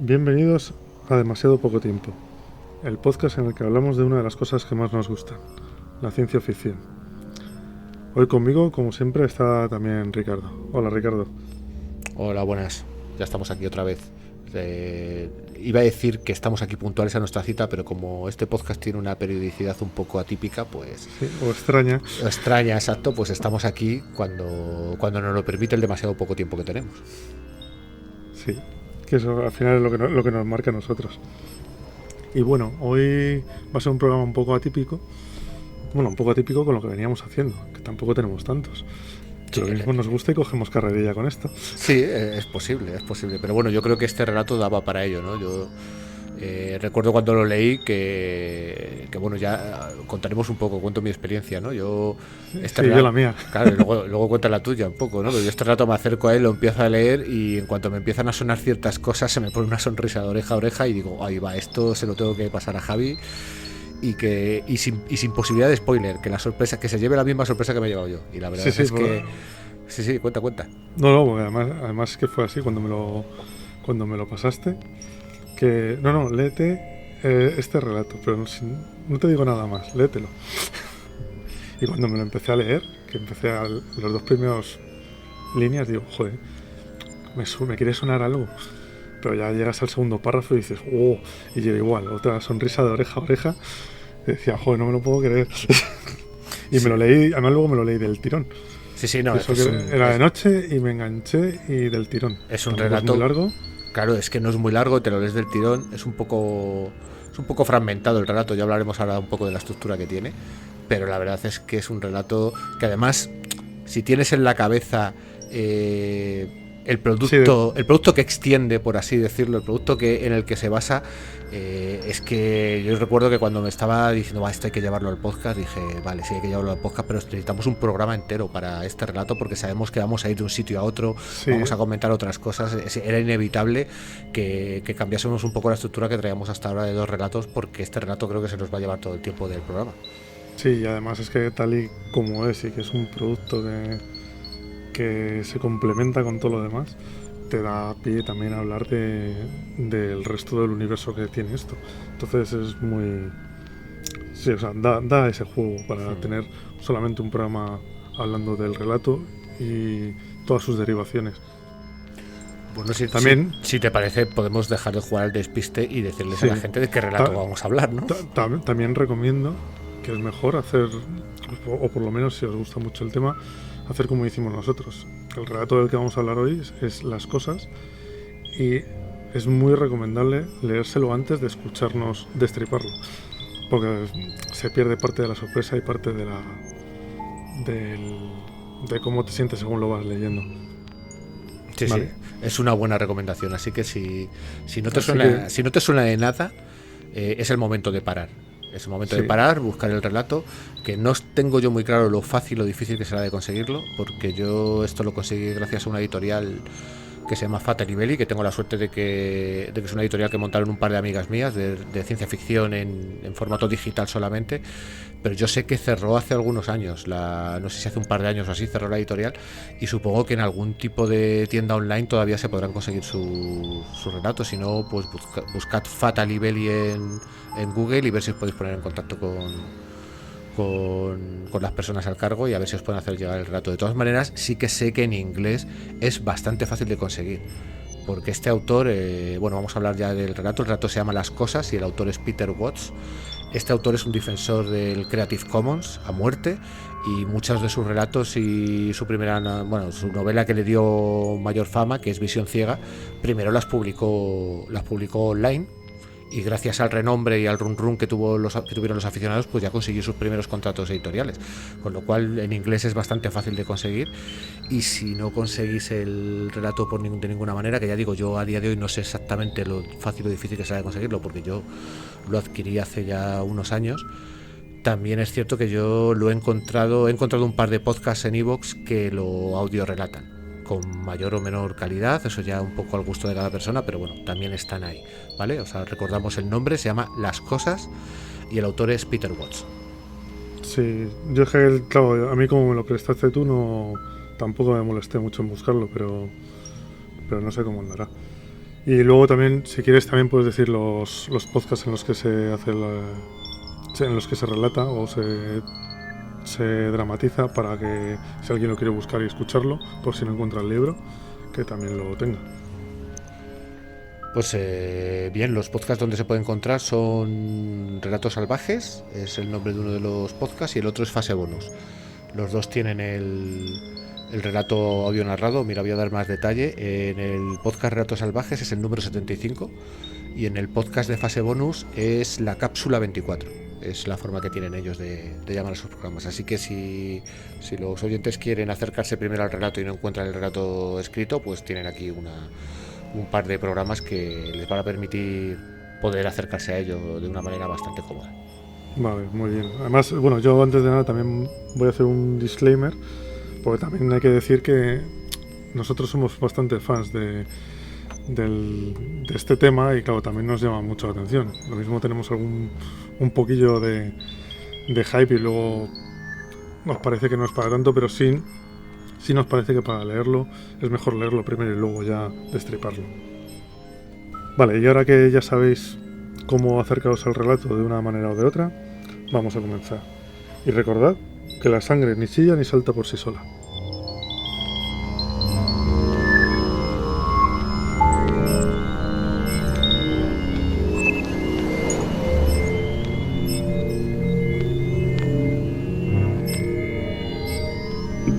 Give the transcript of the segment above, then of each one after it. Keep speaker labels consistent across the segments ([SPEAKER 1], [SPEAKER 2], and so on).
[SPEAKER 1] Bienvenidos a Demasiado Poco Tiempo, el podcast en el que hablamos de una de las cosas que más nos gustan, la ciencia ficción. Hoy conmigo, como siempre, está también Ricardo. Hola, Ricardo.
[SPEAKER 2] Hola, buenas. Ya estamos aquí otra vez. Iba a decir que estamos aquí puntuales a nuestra cita, pero como este podcast tiene una periodicidad un poco atípica, pues...
[SPEAKER 1] Sí, o extraña.
[SPEAKER 2] Extraña, exacto, pues estamos aquí cuando nos lo permite el demasiado poco tiempo que tenemos.
[SPEAKER 1] Sí, que eso al final es lo que nos marca a nosotros. Y bueno, hoy va a ser un programa un poco atípico. Bueno, un poco atípico con lo que veníamos haciendo, que tampoco tenemos tantos.
[SPEAKER 2] Sí,
[SPEAKER 1] Pero lo mismo nos gusta y cogemos carrerilla con esto.
[SPEAKER 2] sí, es posible. Pero bueno, yo creo que este relato daba para ello, ¿no? Yo recuerdo cuando lo leí que bueno, ya contaremos un poco, cuento mi experiencia, ¿no? Yo
[SPEAKER 1] Sí, yo la mía.
[SPEAKER 2] claro, luego cuenta la tuya un poco, ¿no? Pero yo este rato me acerco a él, lo empiezo a leer y en cuanto me empiezan a sonar ciertas cosas se me pone una sonrisa de oreja a oreja y digo, ahí va, esto se lo tengo que pasar a Javi y sin posibilidad de spoiler, que la sorpresa, que se lleve la misma sorpresa que me he llevado yo. Y la verdad
[SPEAKER 1] Sí,
[SPEAKER 2] es
[SPEAKER 1] pues,
[SPEAKER 2] que sí, cuenta.
[SPEAKER 1] no, porque además es que fue así cuando me lo pasaste. Que no, léete este relato, pero no te digo nada más, léetelo. Y cuando me lo empecé a leer, que empecé a los dos primeros líneas, digo, joder, me quiere sonar algo. Pero ya llegas al segundo párrafo y dices, oh, y yo igual, otra sonrisa de oreja a oreja. Y decía, joder, no me lo puedo creer. Y me lo leí, además luego me lo leí del tirón.
[SPEAKER 2] Sí, no,
[SPEAKER 1] Eso era de noche y me enganché y del tirón.
[SPEAKER 2] Es un
[SPEAKER 1] Tampoco
[SPEAKER 2] relato
[SPEAKER 1] es muy largo.
[SPEAKER 2] Claro, es que no es muy largo, te lo lees del tirón, es un poco fragmentado el relato, ya hablaremos ahora un poco de la estructura que tiene, pero la verdad es que es un relato que además, si tienes en la cabeza el producto que extiende, por así decirlo, el producto en el que se basa, es que yo recuerdo que cuando me estaba diciendo, esto hay que llevarlo al podcast, dije, vale, sí hay que llevarlo al podcast, pero necesitamos un programa entero para este relato porque sabemos que vamos a ir de un sitio a otro,
[SPEAKER 1] Sí.
[SPEAKER 2] vamos a comentar otras cosas, era inevitable que cambiásemos un poco la estructura que traíamos hasta ahora de dos relatos, porque este relato creo que se nos va a llevar todo el tiempo del programa.
[SPEAKER 1] Sí, y además es que tal y como es y que es un producto que se complementa con todo lo demás, te da pie también a hablar del resto del universo que tiene esto. Entonces es muy... Sí, o sea, da ese juego para tener solamente un programa hablando del relato y todas sus derivaciones.
[SPEAKER 2] Bueno,
[SPEAKER 1] También,
[SPEAKER 2] si te parece, podemos dejar de jugar al despiste y decirles a la gente de qué relato vamos a hablar, ¿no?
[SPEAKER 1] También recomiendo que es mejor hacer, o por lo menos si os gusta mucho el tema, hacer como hicimos nosotros. El relato del que vamos a hablar hoy es Las Cosas y es muy recomendable leérselo antes de escucharnos destriparlo, porque se pierde parte de la sorpresa y parte de cómo te sientes según lo vas leyendo.
[SPEAKER 2] Sí,
[SPEAKER 1] ¿Vale?
[SPEAKER 2] sí, es una buena recomendación, así que si no te suena de nada, es el momento de parar. Es el momento de parar, buscar el relato, que no tengo yo muy claro lo fácil o difícil que será de conseguirlo, porque yo esto lo conseguí gracias a una editorial que se llama Fata Libelli, que tengo la suerte de que es una editorial que montaron un par de amigas mías de ciencia ficción en formato digital solamente, pero yo sé que cerró hace algunos años, no sé si hace un par de años o así cerró la editorial, y supongo que en algún tipo de tienda online todavía se podrán conseguir sus relatos. Si no, pues buscad Fata Libelli en Google y ver si os podéis poner en contacto con las personas al cargo y a ver si os pueden hacer llegar el relato. De todas maneras, sí que sé que en inglés es bastante fácil de conseguir, porque este autor, bueno, vamos a hablar ya del relato. El relato se llama Las Cosas y el autor es Peter Watts. Este autor es un defensor del Creative Commons a muerte, y muchos de sus relatos y su novela que le dio mayor fama, que es Visión Ciega, primero las publicó online, y gracias al renombre y al run run que tuvieron los aficionados, pues ya consiguió sus primeros contratos editoriales, con lo cual en inglés es bastante fácil de conseguir. Y si no conseguís el relato de ninguna manera, que ya digo, yo a día de hoy no sé exactamente lo fácil o difícil que será de conseguirlo, porque yo lo adquirí hace ya unos años, también es cierto que yo he encontrado un par de podcasts en iVoox que lo audio relatan con mayor o menor calidad, eso ya un poco al gusto de cada persona, pero bueno, también están ahí, ¿vale? O sea, recordamos el nombre, se llama Las Cosas y el autor es Peter Watts.
[SPEAKER 1] Sí, yo es que, claro, a mí como me lo prestaste tú, tampoco me molesté mucho en buscarlo, pero no sé cómo andará. Y luego también, si quieres, también puedes decir los podcasts en los que se hace en los que se relata o se dramatiza, para que si alguien lo quiere buscar y escucharlo, por si no encuentra el libro, que también lo tenga.
[SPEAKER 2] Pues bien, los podcasts donde se puede encontrar son Relatos Salvajes, es el nombre de uno de los podcasts, y el otro es Fase Bonus. Los dos tienen el relato audio narrado. Mira, voy a dar más detalle. En el podcast Relatos Salvajes es el número 75 y en el podcast de Fase Bonus es la cápsula 24. Es la forma que tienen ellos de llamar a sus programas. Así que si los oyentes quieren acercarse primero al relato y no encuentran el relato escrito, pues tienen aquí un par de programas que les van a permitir poder acercarse a ello de una manera bastante cómoda.
[SPEAKER 1] Vale, muy bien. Además, bueno, yo antes de nada también voy a hacer un disclaimer, porque también hay que decir que nosotros somos bastante fans de este tema, y claro, también nos llama mucho la atención. Lo mismo tenemos un poquillo de hype y luego nos parece que no es para tanto, pero sí nos parece que para leerlo es mejor leerlo primero y luego ya destriparlo. Vale, y ahora que ya sabéis cómo acercaros al relato de una manera o de otra, vamos a comenzar. Y recordad que la sangre ni chilla ni salta por sí sola.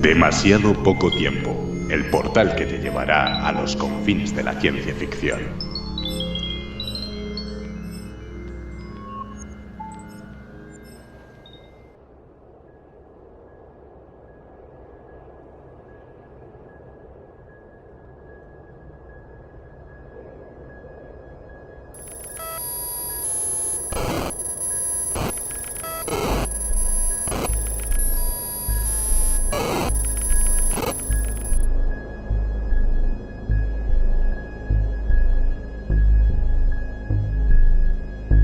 [SPEAKER 3] Demasiado poco tiempo, el portal que te llevará a los confines de la ciencia ficción.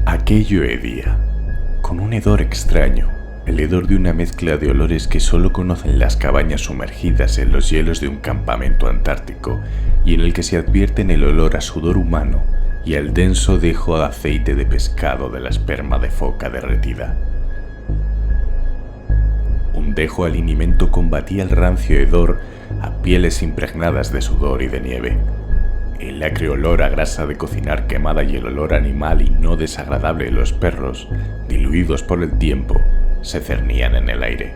[SPEAKER 3] Aquello hedía, con un hedor extraño, el hedor de una mezcla de olores que solo conocen las cabañas sumergidas en los hielos de un campamento antártico, y en el que se advierten el olor a sudor humano y el denso dejo de aceite de pescado de la esperma de foca derretida. Un dejo alinimento combatía el rancio hedor a pieles impregnadas de sudor y de nieve. El acre olor a grasa de cocinar quemada y el olor animal y no desagradable de los perros, diluidos por el tiempo, se cernían en el aire.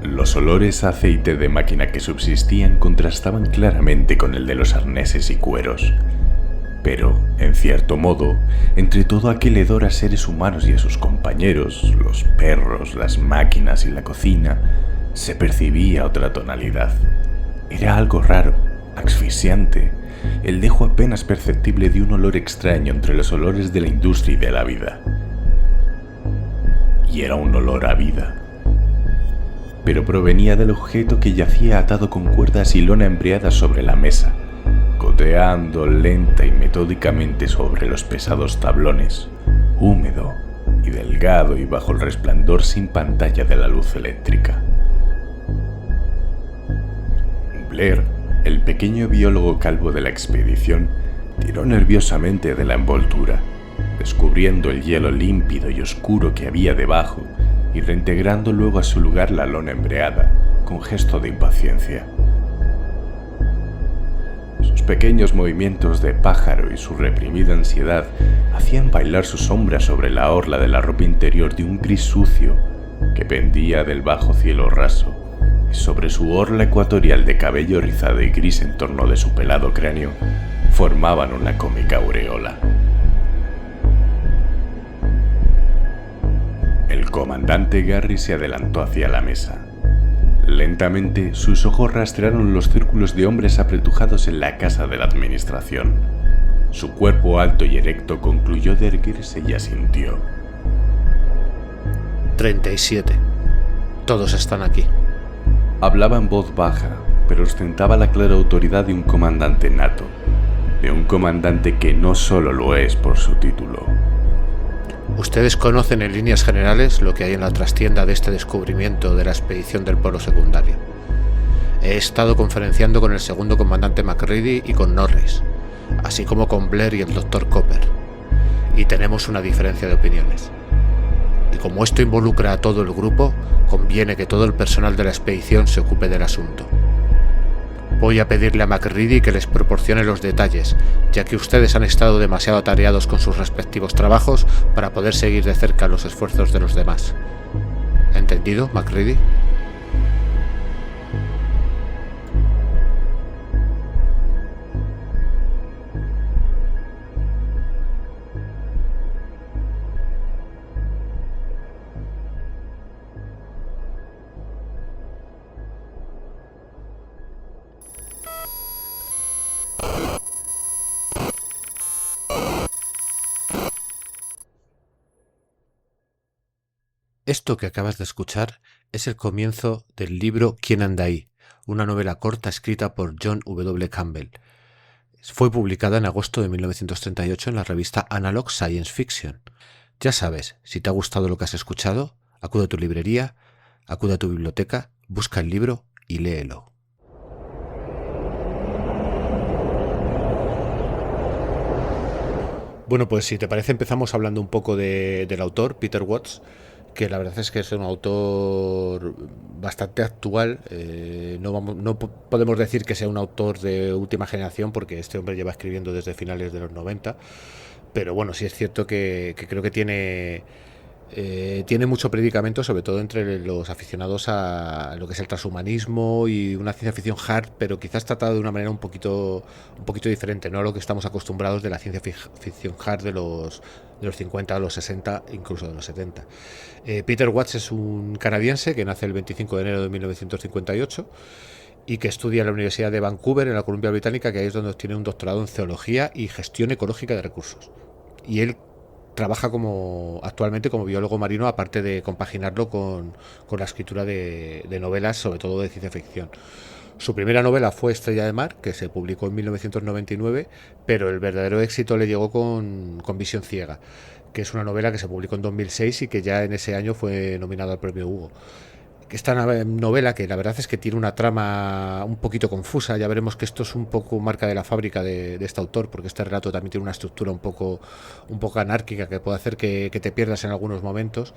[SPEAKER 3] Los olores a aceite de máquina que subsistían contrastaban claramente con el de los arneses y cueros. Pero, en cierto modo, entre todo aquel hedor a seres humanos y a sus compañeros, los perros, las máquinas y la cocina, se percibía otra tonalidad. Era algo raro, asfixiante, el dejo apenas perceptible de un olor extraño entre los olores de la industria y de la vida. Y era un olor a vida. Pero provenía del objeto que yacía atado con cuerdas y lona embreada sobre la mesa, goteando lenta y metódicamente sobre los pesados tablones, húmedo y delgado y bajo el resplandor sin pantalla de la luz eléctrica. Blair, el pequeño biólogo calvo de la expedición, tiró nerviosamente de la envoltura, descubriendo el hielo límpido y oscuro que había debajo y reintegrando luego a su lugar la lona embreada, con gesto de impaciencia. Sus pequeños movimientos de pájaro y su reprimida ansiedad hacían bailar su sombra sobre la orla de la ropa interior de un gris sucio que pendía del bajo cielo raso, y sobre su orla ecuatorial de cabello rizado y gris en torno de su pelado cráneo formaban una cómica aureola. El comandante Garry se adelantó hacia la mesa. Lentamente, sus ojos rastrearon los círculos de hombres apretujados en la casa de la administración. Su cuerpo alto y erecto concluyó de erguirse y asintió.
[SPEAKER 2] 37. Todos están aquí.
[SPEAKER 3] Hablaba en voz baja, pero ostentaba la clara autoridad de un comandante nato, de un comandante que no solo lo es por su título.
[SPEAKER 2] Ustedes conocen en líneas generales lo que hay en la trastienda de este descubrimiento de la expedición del polo secundario. He estado conferenciando con el segundo comandante Macready y con Norris, así como con Blair y el Dr. Copper, y tenemos una diferencia de opiniones. Y como esto involucra a todo el grupo, conviene que todo el personal de la expedición se ocupe del asunto. Voy a pedirle a Macready que les proporcione los detalles, ya que ustedes han estado demasiado atareados con sus respectivos trabajos para poder seguir de cerca los esfuerzos de los demás. ¿Entendido, Macready? Esto que acabas de escuchar es el comienzo del libro ¿Quién anda ahí?, una novela corta escrita por John W. Campbell. Fue publicada en agosto de 1938 en la revista Analog Science Fiction. Ya sabes, si te ha gustado lo que has escuchado, acude a tu librería, acude a tu biblioteca, busca el libro y léelo. Bueno, pues si te parece empezamos hablando un poco del autor, Peter Watts, que la verdad es que es un autor bastante actual. No podemos decir que sea un autor de última generación, porque este hombre lleva escribiendo desde finales de los 90, pero bueno, sí es cierto que creo que tiene mucho predicamento, sobre todo entre los aficionados a lo que es el transhumanismo y una ciencia ficción hard, pero quizás tratado de una manera un poquito diferente, no a lo que estamos acostumbrados de la ciencia ficción hard de los 50, de los 60, incluso de los 70. Peter Watts es un canadiense que nace el 25 de enero de 1958 y que estudia en la Universidad de Vancouver, en la Columbia Británica, que ahí es donde obtiene un doctorado en Zoología y Gestión Ecológica de Recursos. Y él trabaja actualmente como biólogo marino, aparte de compaginarlo con la escritura de novelas, sobre todo de ciencia ficción. Su primera novela fue Estrella de Mar, que se publicó en 1999, pero el verdadero éxito le llegó con Visión Ciega, que es una novela que se publicó en 2006 y que ya en ese año fue nominada al premio Hugo. Esta novela, que la verdad es que tiene una trama un poquito confusa, ya veremos que esto es un poco marca de la fábrica de este autor, porque este relato también tiene una estructura un poco anárquica que puede hacer que te pierdas en algunos momentos.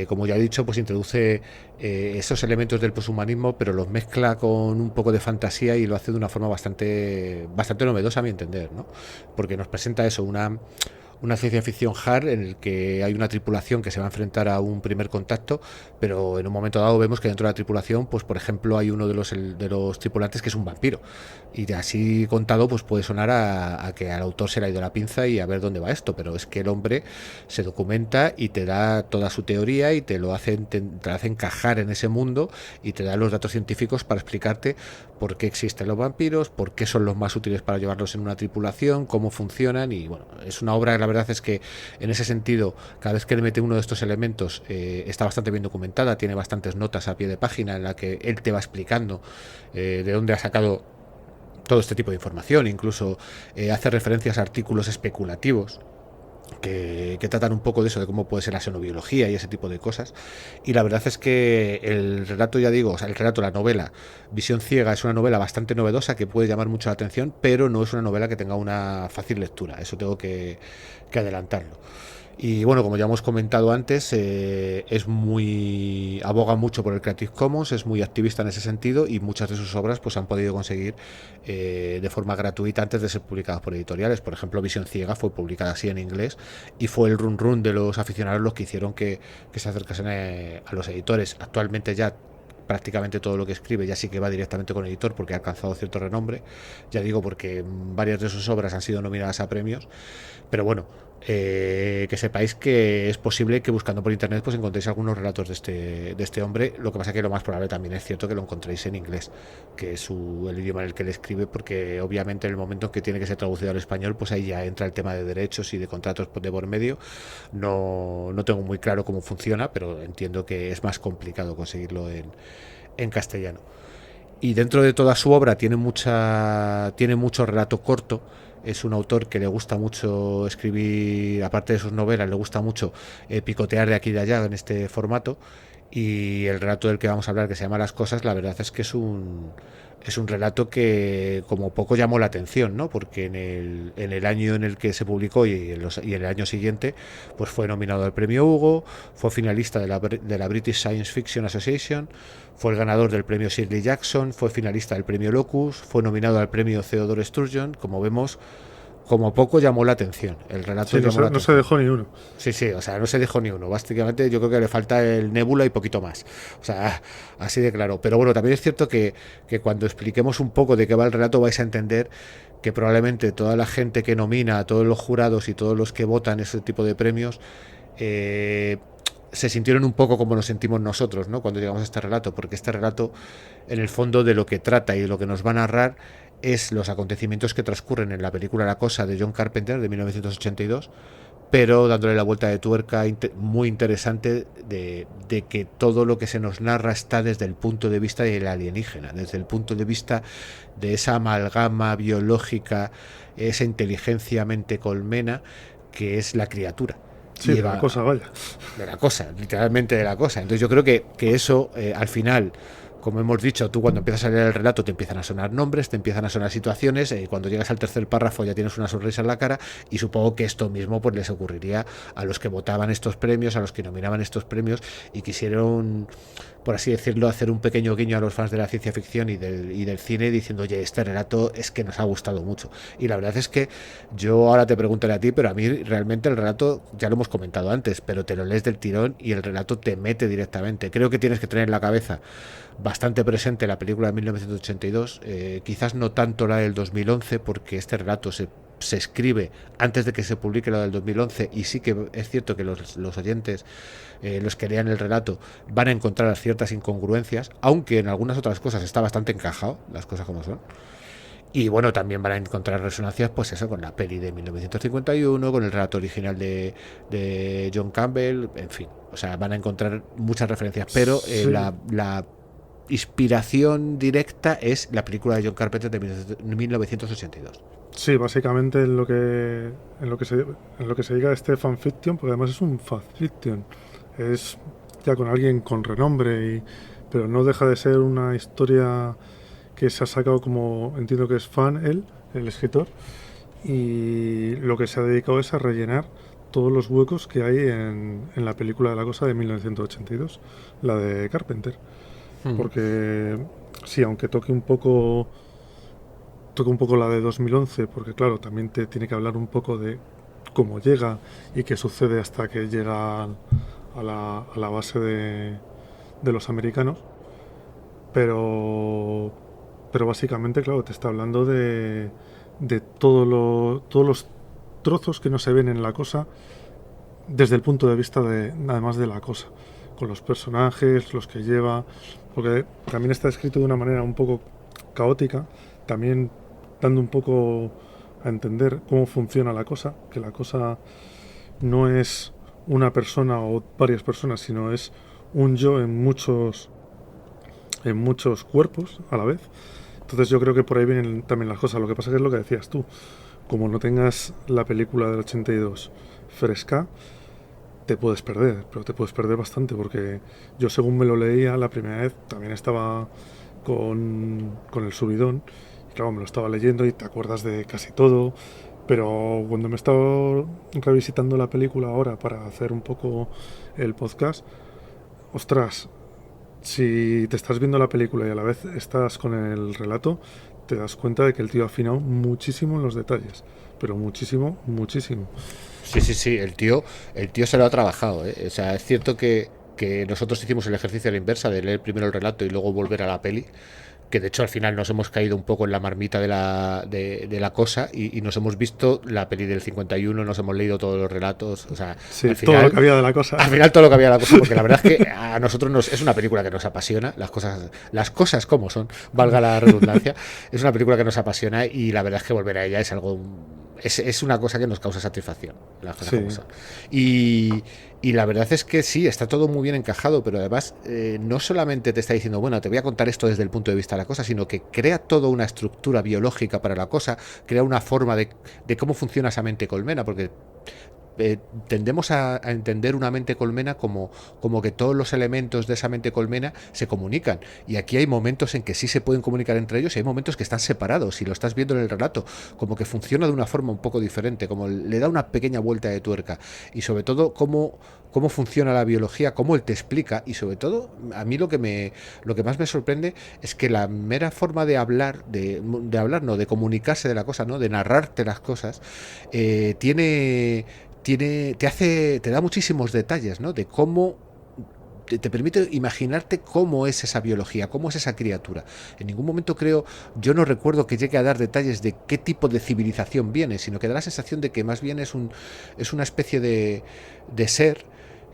[SPEAKER 2] Como ya he dicho, pues introduce esos elementos del poshumanismo, pero los mezcla con un poco de fantasía y lo hace de una forma bastante novedosa a mi entender, ¿no? Porque nos presenta eso, una ciencia ficción hard en el que hay una tripulación que se va a enfrentar a un primer contacto, pero en un momento dado vemos que dentro de la tripulación, pues por ejemplo, hay uno de los tripulantes que es un vampiro, y así contado pues puede sonar a que al autor se le ha ido la pinza y a ver dónde va esto, pero es que el hombre se documenta y te da toda su teoría y te hace encajar en ese mundo y te da los datos científicos para explicarte por qué existen los vampiros, por qué son los más útiles para llevarlos en una tripulación, cómo funcionan. Y bueno, es una obra, la verdad es que en ese sentido, cada vez que le mete uno de estos elementos, está bastante bien documentada, tiene bastantes notas a pie de página en la que él te va explicando de dónde ha sacado todo este tipo de información, incluso hace referencias a artículos especulativos que tratan un poco de eso, de cómo puede ser la xenobiología y ese tipo de cosas. Y la verdad es que el relato, ya digo, o sea, la novela Visión Ciega es una novela bastante novedosa que puede llamar mucho la atención, pero no es una novela que tenga una fácil lectura, eso tengo que adelantarlo. Y bueno, como ya hemos comentado antes, aboga mucho por el Creative Commons, es muy activista en ese sentido, y muchas de sus obras pues han podido conseguir de forma gratuita antes de ser publicadas por editoriales. Por ejemplo, Visión Ciega fue publicada así en inglés y fue el run de los aficionados los que hicieron que se acercasen a los editores. Actualmente ya prácticamente todo lo que escribe ya sí que va directamente con editor, porque ha alcanzado cierto renombre, ya digo, porque varias de sus obras han sido nominadas a premios. Pero bueno, que sepáis que es posible que buscando por internet pues encontréis algunos relatos de este hombre. Lo que pasa que lo más probable también es cierto que lo encontréis en inglés, que es el idioma en el que él escribe, porque obviamente en el momento en que tiene que ser traducido al español, pues ahí ya entra el tema de derechos y de contratos de por medio. No tengo muy claro cómo funciona, pero entiendo que es más complicado conseguirlo en castellano. Y dentro de toda su obra tiene mucho relato corto. Es un autor que le gusta mucho escribir, aparte de sus novelas, le gusta mucho picotear de aquí y de allá en este formato. Y el relato del que vamos a hablar, que se llama Las cosas, la verdad es que es un relato que como poco llamó la atención, ¿no? Porque en el año en el que se publicó y en el año siguiente, pues fue nominado al premio Hugo, fue finalista de la British Science Fiction Association, fue el ganador del premio Shirley Jackson, fue finalista del premio Locus, fue nominado al premio Theodore Sturgeon. Como vemos, como poco llamó la atención. El relato
[SPEAKER 1] Sí,
[SPEAKER 2] llamó la
[SPEAKER 1] no se
[SPEAKER 2] atención.
[SPEAKER 1] dejó ni uno.
[SPEAKER 2] Sí, sí, o sea, no se dejó ni uno. Básicamente yo creo que le falta el Nebula y poquito más. O sea, así de claro. Pero bueno, también es cierto que cuando expliquemos un poco de qué va el relato vais a entender que probablemente toda la gente que nomina, todos los jurados y todos los que votan ese tipo de premios, se sintieron un poco como nos sentimos nosotros, ¿no? Cuando llegamos a este relato, porque este relato, en el fondo, de lo que trata y de lo que nos va a narrar es los acontecimientos que transcurren en la película La cosa de John Carpenter de 1982, pero dándole la vuelta de tuerca muy interesante de que todo lo que se nos narra está desde el punto de vista del alienígena, desde el punto de vista de esa amalgama biológica, esa inteligencia mente colmena que es la criatura.
[SPEAKER 1] Sí, de la cosa, vaya.
[SPEAKER 2] De la cosa, literalmente de la cosa. Entonces yo creo que eso, al final, como hemos dicho, tú cuando empiezas a leer el relato te empiezan a sonar nombres, te empiezan a sonar situaciones, cuando llegas al tercer párrafo ya tienes una sonrisa en la cara, y supongo que esto mismo pues les ocurriría a los que votaban estos premios, a los que nominaban estos premios y quisieron, por así decirlo, hacer un pequeño guiño a los fans de la ciencia ficción y del cine, diciendo, oye, este relato es que nos ha gustado mucho. Y la verdad es que yo ahora te preguntaré a ti, pero a mí realmente el relato, ya lo hemos comentado antes, pero te lo lees del tirón y el relato te mete directamente. Creo que tienes que tener en la cabeza bastante presente la película de 1982, quizás no tanto la del 2011, porque este relato se escribe antes de que se publique la del 2011, y sí que es cierto que los oyentes, los que lean el relato, van a encontrar ciertas incongruencias, aunque en algunas otras cosas está bastante encajado, las cosas como son. Y bueno, también van a encontrar resonancias, pues eso, con la peli de 1951, con el relato original de John Campbell, en fin. O sea, van a encontrar muchas referencias, pero
[SPEAKER 1] Sí.
[SPEAKER 2] la inspiración directa es la película de John Carpenter de 1982.
[SPEAKER 1] Sí, básicamente en lo que se diga este fanfiction, porque además es un fanfiction, es ya con alguien con renombre, pero no deja de ser una historia que se ha sacado, como entiendo que es fan él, el escritor, y lo que se ha dedicado es a rellenar todos los huecos que hay en la película de La cosa de 1982, la de Carpenter. Porque sí, aunque toque un poco la de 2011, porque claro, también te tiene que hablar un poco de cómo llega y qué sucede hasta que llega a la base de los americanos, pero básicamente, claro, te está hablando de todos los trozos que no se ven en La cosa desde el punto de vista además de La cosa, con los personajes, los que lleva, porque también está escrito de una manera un poco caótica, también dando un poco a entender cómo funciona La cosa, que La cosa no es una persona o varias personas, sino es un yo en muchos cuerpos a la vez. Entonces yo creo que por ahí vienen también las cosas. Lo que pasa que es lo que decías tú, como no tengas la película del 82 fresca, te puedes perder, pero te puedes perder bastante, porque yo, según me lo leía la primera vez, también estaba con el subidón, y claro, me lo estaba leyendo y te acuerdas de casi todo, pero cuando me he estado revisitando la película ahora para hacer un poco el podcast, ostras, si te estás viendo la película y a la vez estás con el relato, te das cuenta de que el tío ha afinado muchísimo en los detalles, pero muchísimo, muchísimo.
[SPEAKER 2] Sí, el tío se lo ha trabajado, ¿eh? O sea, es cierto que nosotros hicimos el ejercicio a la inversa de leer primero el relato y luego volver a la peli, que de hecho al final nos hemos caído un poco en la marmita de la cosa, y nos hemos visto la peli del 51, nos hemos leído todos los relatos, o sea,
[SPEAKER 1] sí,
[SPEAKER 2] al final,
[SPEAKER 1] todo lo que había de La cosa.
[SPEAKER 2] Al final todo lo que había de La cosa, porque la verdad es que a nosotros es una película que nos apasiona, las cosas como son, valga la redundancia, es una película que nos apasiona, y la verdad es que volver a ella es algo... Es una cosa que nos causa satisfacción, las cosas como son. Y la verdad es que sí, está todo muy bien encajado, pero además no solamente te está diciendo, bueno, te voy a contar esto desde el punto de vista de la cosa, sino que crea toda una estructura biológica para la cosa, crea una forma de cómo funciona esa mente colmena, porque tendemos a entender una mente colmena como que todos los elementos de esa mente colmena se comunican, y aquí hay momentos en que sí se pueden comunicar entre ellos y hay momentos que están separados, y lo estás viendo en el relato, como que funciona de una forma un poco diferente, como le da una pequeña vuelta de tuerca, y sobre todo cómo funciona la biología, cómo él te explica, y sobre todo a mí lo que más me sorprende es que la mera forma de hablar, de hablar, no, de comunicarse de la cosa, no, de narrarte las cosas, te da muchísimos detalles, ¿no? De cómo te permite imaginarte cómo es esa biología, cómo es esa criatura. En ningún momento yo no recuerdo que llegue a dar detalles de qué tipo de civilización viene, sino que da la sensación de que más bien es una especie de ser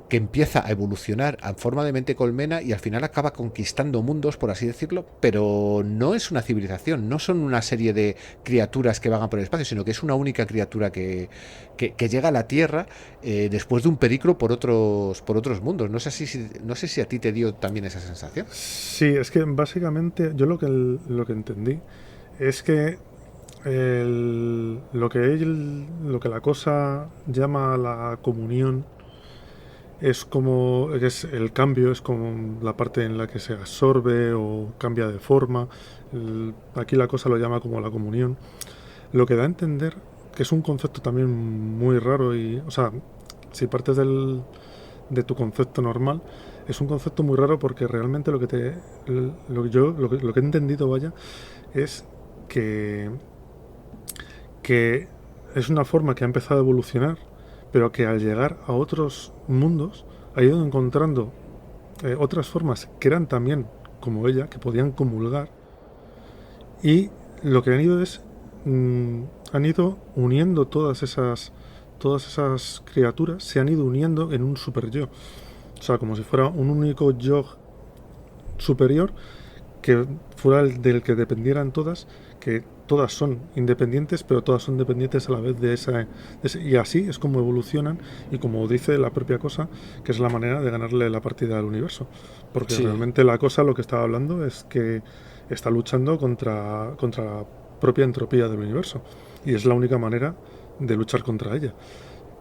[SPEAKER 2] que empieza a evolucionar en forma de mente colmena y al final acaba conquistando mundos, por así decirlo, pero no es una civilización, no son una serie de criaturas que vagan por el espacio, sino que es una única criatura que llega a la Tierra después de un periplo por otros mundos. No sé si a ti te dio también esa sensación.
[SPEAKER 1] Sí, es que básicamente yo lo que entendí es que lo que la cosa llama la comunión es el cambio, es como la parte en la que se absorbe o cambia de forma. Aquí la cosa lo llama como la comunión. Lo que da a entender que es un concepto también muy raro y, o sea, si partes de tu concepto normal, es un concepto muy raro porque realmente lo que he entendido, vaya, es que es una forma que ha empezado a evolucionar, pero que al llegar a otros mundos ha ido encontrando otras formas que eran también como ella, que podían comulgar, y lo que han ido es han ido uniendo todas esas criaturas, se han ido uniendo en un super yo, o sea, como si fuera un único yo superior que fuera el del que dependieran todas, que todas son independientes, pero todas son dependientes a la vez de ese, y así es como evolucionan, y como dice la propia cosa, que es la manera de ganarle la partida al universo, porque
[SPEAKER 2] Sí.
[SPEAKER 1] realmente la cosa, lo que estaba hablando es que está luchando contra la propia entropía del universo, y es la única manera de luchar contra ella.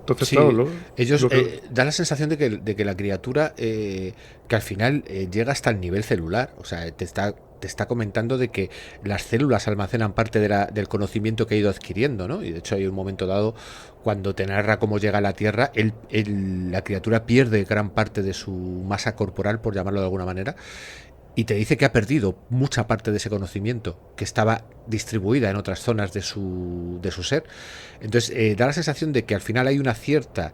[SPEAKER 1] Entonces,
[SPEAKER 2] Sí,
[SPEAKER 1] claro,
[SPEAKER 2] ellos
[SPEAKER 1] lo que
[SPEAKER 2] da la sensación de que la criatura que al final llega hasta el nivel celular, o sea, te está comentando de que las células almacenan parte del conocimiento que ha ido adquiriendo, ¿no? Y de hecho hay un momento dado cuando te narra cómo llega a la Tierra, la criatura pierde gran parte de su masa corporal, por llamarlo de alguna manera, y te dice que ha perdido mucha parte de ese conocimiento que estaba distribuida en otras zonas de su ser. Entonces da la sensación de que al final hay una cierta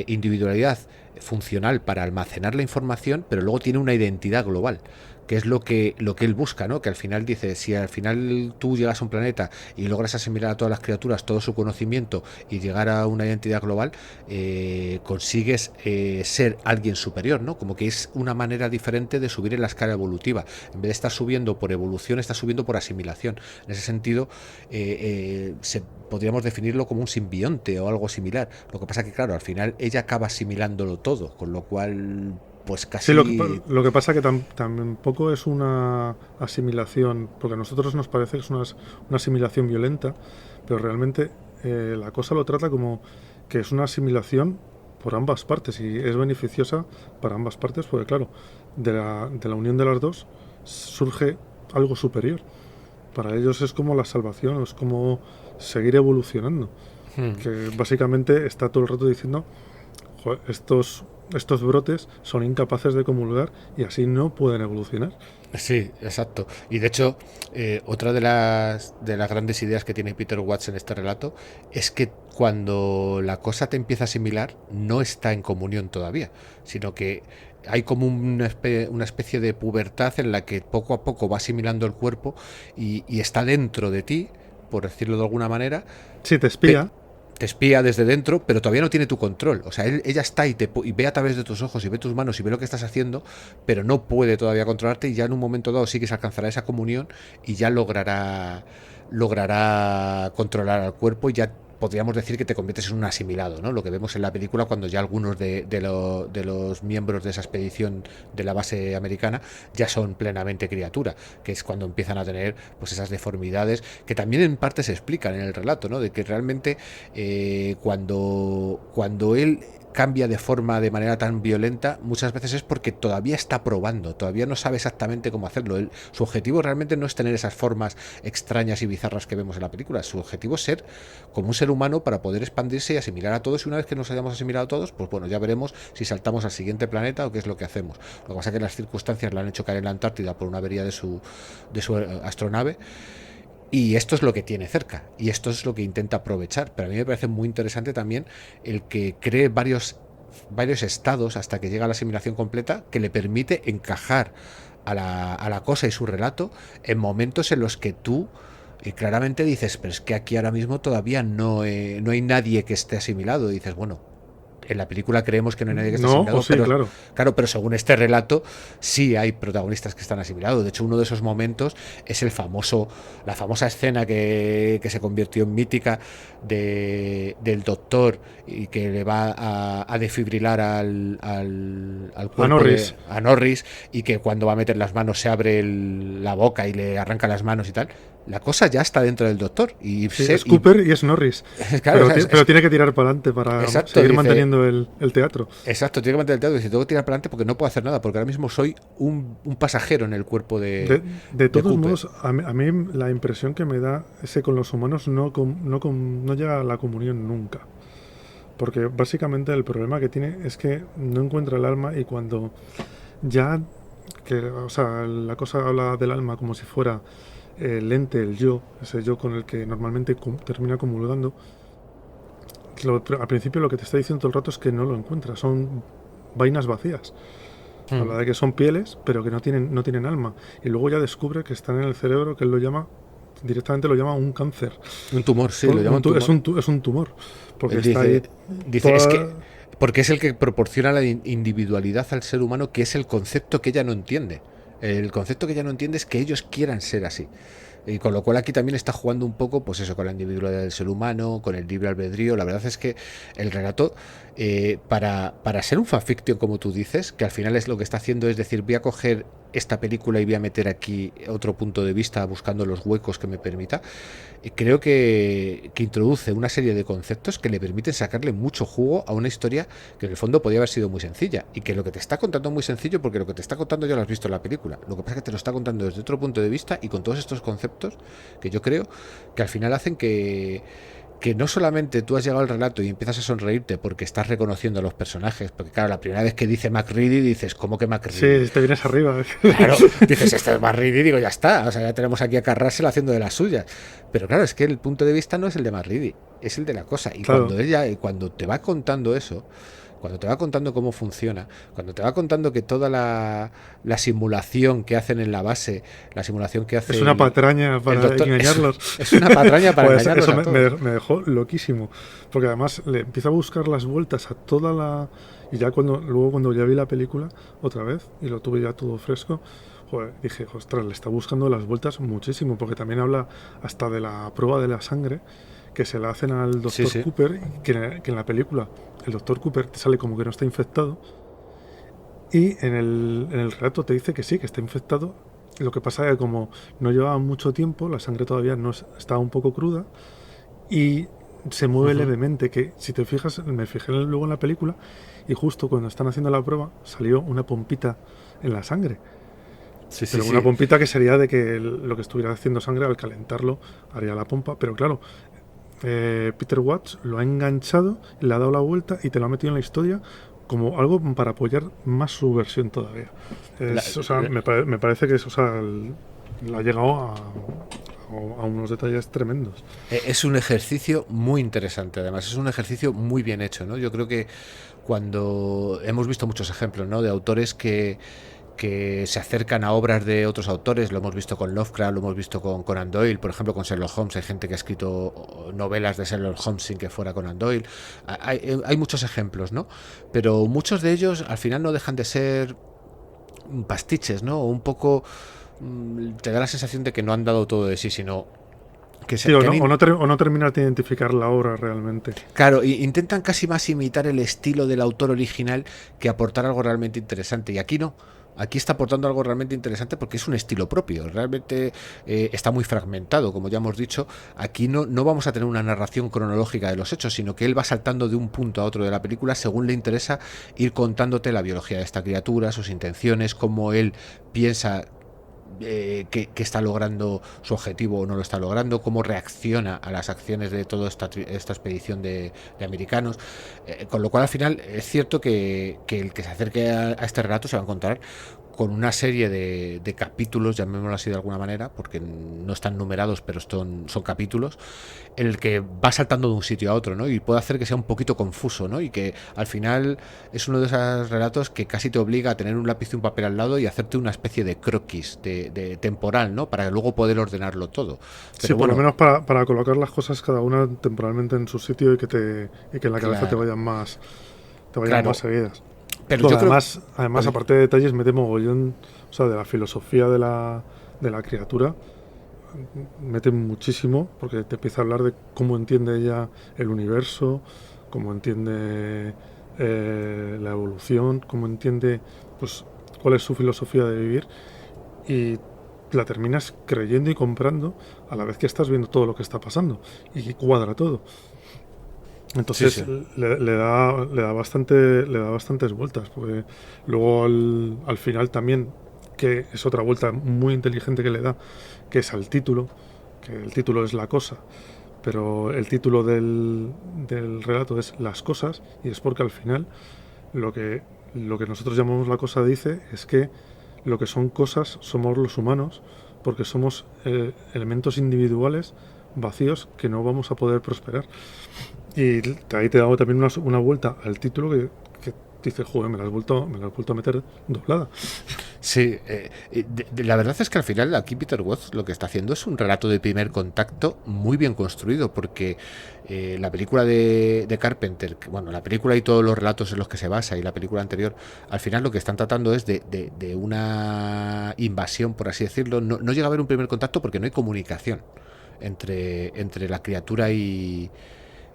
[SPEAKER 2] individualidad funcional para almacenar la información, pero luego tiene una identidad global, que es lo que él busca, ¿no? Que al final dice, si al final tú llegas a un planeta y logras asimilar a todas las criaturas todo su conocimiento y llegar a una identidad global, consigues ser alguien superior, ¿no? Como que es una manera diferente de subir en la escala evolutiva. En vez de estar subiendo por evolución, está subiendo por asimilación. En ese sentido, podríamos definirlo como un simbionte o algo similar. Lo que pasa que, claro, al final ella acaba asimilándolo todo, con lo cual pues casi...
[SPEAKER 1] Sí, lo que pasa que tampoco es una asimilación, porque a nosotros nos parece que es una asimilación violenta, pero realmente la cosa lo trata como que es una asimilación por ambas partes y es beneficiosa para ambas partes, porque claro, de la unión de las dos surge algo superior. Para ellos es como la salvación, es como seguir evolucionando, que básicamente está todo el rato diciendo, joder, estos brotes son incapaces de comulgar y así no pueden evolucionar.
[SPEAKER 2] Sí, exacto. Y de hecho, otra de las grandes ideas que tiene Peter Watts en este relato es que cuando la cosa te empieza a asimilar, no está en comunión todavía, sino que hay como una especie de pubertad en la que poco a poco va asimilando el cuerpo y está dentro de ti, por decirlo de alguna manera.
[SPEAKER 1] Sí, te espía.
[SPEAKER 2] Te espía desde dentro, pero todavía no tiene tu control. O sea, ella está y ve a través de tus ojos y ve tus manos y ve lo que estás haciendo, pero no puede todavía controlarte, y ya en un momento dado sí que se alcanzará esa comunión y ya logrará controlar al cuerpo y ya podríamos decir que te conviertes en un asimilado, ¿no? Lo que vemos en la película cuando ya algunos de los miembros de esa expedición de la base americana ya son plenamente criatura, que es cuando empiezan a tener pues esas deformidades que también en parte se explican en el relato, ¿no? De que realmente cuando él cambia de manera tan violenta, muchas veces es porque todavía está probando, todavía no sabe exactamente cómo hacerlo. Su objetivo realmente no es tener esas formas extrañas y bizarras que vemos en la película, su objetivo es ser como un ser humano para poder expandirse y asimilar a todos, y una vez que nos hayamos asimilado a todos, pues bueno, ya veremos si saltamos al siguiente planeta o qué es lo que hacemos. Lo que pasa es que las circunstancias le han hecho caer en la Antártida por una avería de su astronave. Y esto es lo que tiene cerca, y esto es lo que intenta aprovechar. Pero a mí me parece muy interesante también el que cree varios estados hasta que llega a la asimilación completa, que le permite encajar a la cosa y su relato en momentos en los que tú claramente dices, pero es que aquí ahora mismo todavía no hay nadie que esté asimilado. Y dices, bueno, en la película creemos que no hay nadie que esté asimilado,
[SPEAKER 1] sí,
[SPEAKER 2] pero,
[SPEAKER 1] claro,
[SPEAKER 2] pero según este relato sí hay protagonistas que están asimilados. De hecho, uno de esos momentos es la famosa escena que se convirtió en mítica del doctor y que le va a desfibrilar al cuerpo a Norris, y que cuando va a meter las manos se abre la boca y le arranca las manos y tal. La cosa ya está dentro del doctor.
[SPEAKER 1] Es Cooper y es Norris.
[SPEAKER 2] Claro,
[SPEAKER 1] pero tiene que tirar para adelante para seguir manteniendo el teatro.
[SPEAKER 2] Exacto, tiene que mantener el teatro. Dice, tengo que tirar para adelante porque no puedo hacer nada, porque ahora mismo soy un pasajero en el cuerpo de
[SPEAKER 1] todos
[SPEAKER 2] Cooper.
[SPEAKER 1] modos, a mí la impresión que me da es que con los humanos no llega a la comunión nunca. Porque básicamente el problema que tiene es que no encuentra el alma, y cuando ya... la cosa habla del alma como si fuera el ente, el yo, ese yo con el que normalmente termina comulgando. Al principio lo que te está diciendo todo el rato es que no lo encuentra, son vainas vacías. Habla de que son pieles, pero que no tienen alma. Y luego ya descubre que están en el cerebro, que él directamente lo llama un cáncer.
[SPEAKER 2] Un tumor, sí, lo llama un tumor.
[SPEAKER 1] Es un tumor. Porque
[SPEAKER 2] él
[SPEAKER 1] está ahí
[SPEAKER 2] dice es que porque es el que proporciona la individualidad al ser humano, que es el concepto que ella no entiende. El concepto que ella no entiende es que ellos quieran ser así. Y con lo cual aquí también está jugando un poco, pues eso, con la individualidad del ser humano, con el libre albedrío. La verdad es que el relato, para ser un fanfiction, como tú dices, que al final es lo que está haciendo, es decir, voy a coger esta película y voy a meter aquí otro punto de vista buscando los huecos que me permita. Y creo que introduce una serie de conceptos que le permiten sacarle mucho jugo a una historia que en el fondo podía haber sido muy sencilla, y que lo que te está contando es muy sencillo, porque lo que te está contando ya lo has visto en la película. Lo que pasa es que te lo está contando desde otro punto de vista y con todos estos conceptos que yo creo que al final hacen que no solamente tú has llegado al relato y empiezas a sonreírte porque estás reconociendo a los personajes, porque claro, la primera vez que dice MacReady dices, ¿cómo que MacReady?
[SPEAKER 1] Sí, te vienes arriba.
[SPEAKER 2] Claro, dices, este es MacReady, digo, ya está, o sea, ya tenemos aquí a Carrasel haciendo de las suyas. Pero claro, es que el punto de vista no es el de MacReady, es el de la cosa. Y claro, cuando te va contando eso, cuando te va contando cómo funciona, cuando te va contando que toda la simulación que hacen en la base, la simulación que hace...
[SPEAKER 1] Es una patraña para engañarlos.
[SPEAKER 2] Es una patraña para
[SPEAKER 1] pues
[SPEAKER 2] engañarlos.
[SPEAKER 1] Eso me dejó loquísimo. Porque además le empieza a buscar las vueltas a toda la... Y ya cuando ya vi la película otra vez, y lo tuve ya todo fresco, dije, ostras, le está buscando las vueltas muchísimo, porque también habla hasta de la prueba de la sangre que se la hacen al doctor Cooper, que en la película el doctor Cooper te sale como que no está infectado, y en el relato te dice que sí, que está infectado. Lo que pasa es que como no llevaba mucho tiempo, la sangre todavía estaba un poco cruda y se mueve levemente, que si te fijas, me fijé luego en la película, y justo cuando están haciendo la prueba salió una pompita en la sangre. Pero una pompita que sería de que lo que estuviera haciendo sangre, al calentarlo haría la pompa, pero claro, Peter Watts lo ha enganchado, le ha dado la vuelta y te lo ha metido en la historia como algo para apoyar más su versión todavía. Me parece que lo ha llegado a unos detalles tremendos.
[SPEAKER 2] Es un ejercicio muy interesante, además es un ejercicio muy bien hecho, ¿no? Yo creo que cuando hemos visto muchos ejemplos, ¿no?, de autores que se acercan a obras de otros autores, lo hemos visto con Lovecraft, lo hemos visto con Conan Doyle, por ejemplo con Sherlock Holmes, hay gente que ha escrito novelas de Sherlock Holmes sin que fuera Conan Doyle, hay muchos ejemplos, ¿no? Pero muchos de ellos al final no dejan de ser pastiches, ¿no? Un poco te da la sensación de que no han dado todo de sí, sino Que
[SPEAKER 1] Sí, o no terminas de identificar la obra realmente.
[SPEAKER 2] Claro, intentan casi más imitar el estilo del autor original que aportar algo realmente interesante. Y aquí no. Aquí está aportando algo realmente interesante porque es un estilo propio. Realmente está muy fragmentado, como ya hemos dicho. Aquí no vamos a tener una narración cronológica de los hechos, sino que él va saltando de un punto a otro de la película según le interesa ir contándote la biología de esta criatura, sus intenciones, cómo él piensa que está logrando su objetivo o no lo está logrando, cómo reacciona a las acciones de toda esta expedición de americanos, con lo cual al final es cierto que el que se acerque a este relato se va a encontrar con una serie de capítulos, llamémoslo así de alguna manera, porque no están numerados, pero son capítulos, en el que va saltando de un sitio a otro, ¿no? Y puede hacer que sea un poquito confuso, ¿no? Y que al final es uno de esos relatos que casi te obliga a tener un lápiz y un papel al lado y hacerte una especie de croquis de temporal, ¿no? Para luego poder ordenarlo todo. Pero
[SPEAKER 1] sí, por lo menos para colocar las cosas cada una temporalmente en su sitio y que en la cabeza te vayan más seguidas.
[SPEAKER 2] Pero yo
[SPEAKER 1] además, aparte de detalles, mete mogollón, o sea, de la filosofía de la criatura, mete muchísimo, porque te empieza a hablar de cómo entiende ella el universo, cómo entiende la evolución, cómo entiende, pues, cuál es su filosofía de vivir, y la terminas creyendo y comprando a la vez que estás viendo todo lo que está pasando, y cuadra todo. Entonces sí. Le da bastantes vueltas, porque luego al final también, que es otra vuelta muy inteligente que le da, que es al título, que el título es la cosa, pero el título del relato es las cosas, y es porque al final lo que nosotros llamamos la cosa dice es que lo que son cosas somos los humanos, porque somos elementos individuales vacíos que no vamos a poder prosperar. Y ahí te da también una vuelta al título que dices, joder, me la has vuelto a meter doblada.
[SPEAKER 2] Sí, la verdad es que al final aquí Peter Watts lo que está haciendo es un relato de primer contacto muy bien construido, porque la película de Carpenter, bueno, la película y todos los relatos en los que se basa y la película anterior, al final lo que están tratando es de una invasión, por así decirlo. No llega a haber un primer contacto porque no hay comunicación entre la criatura y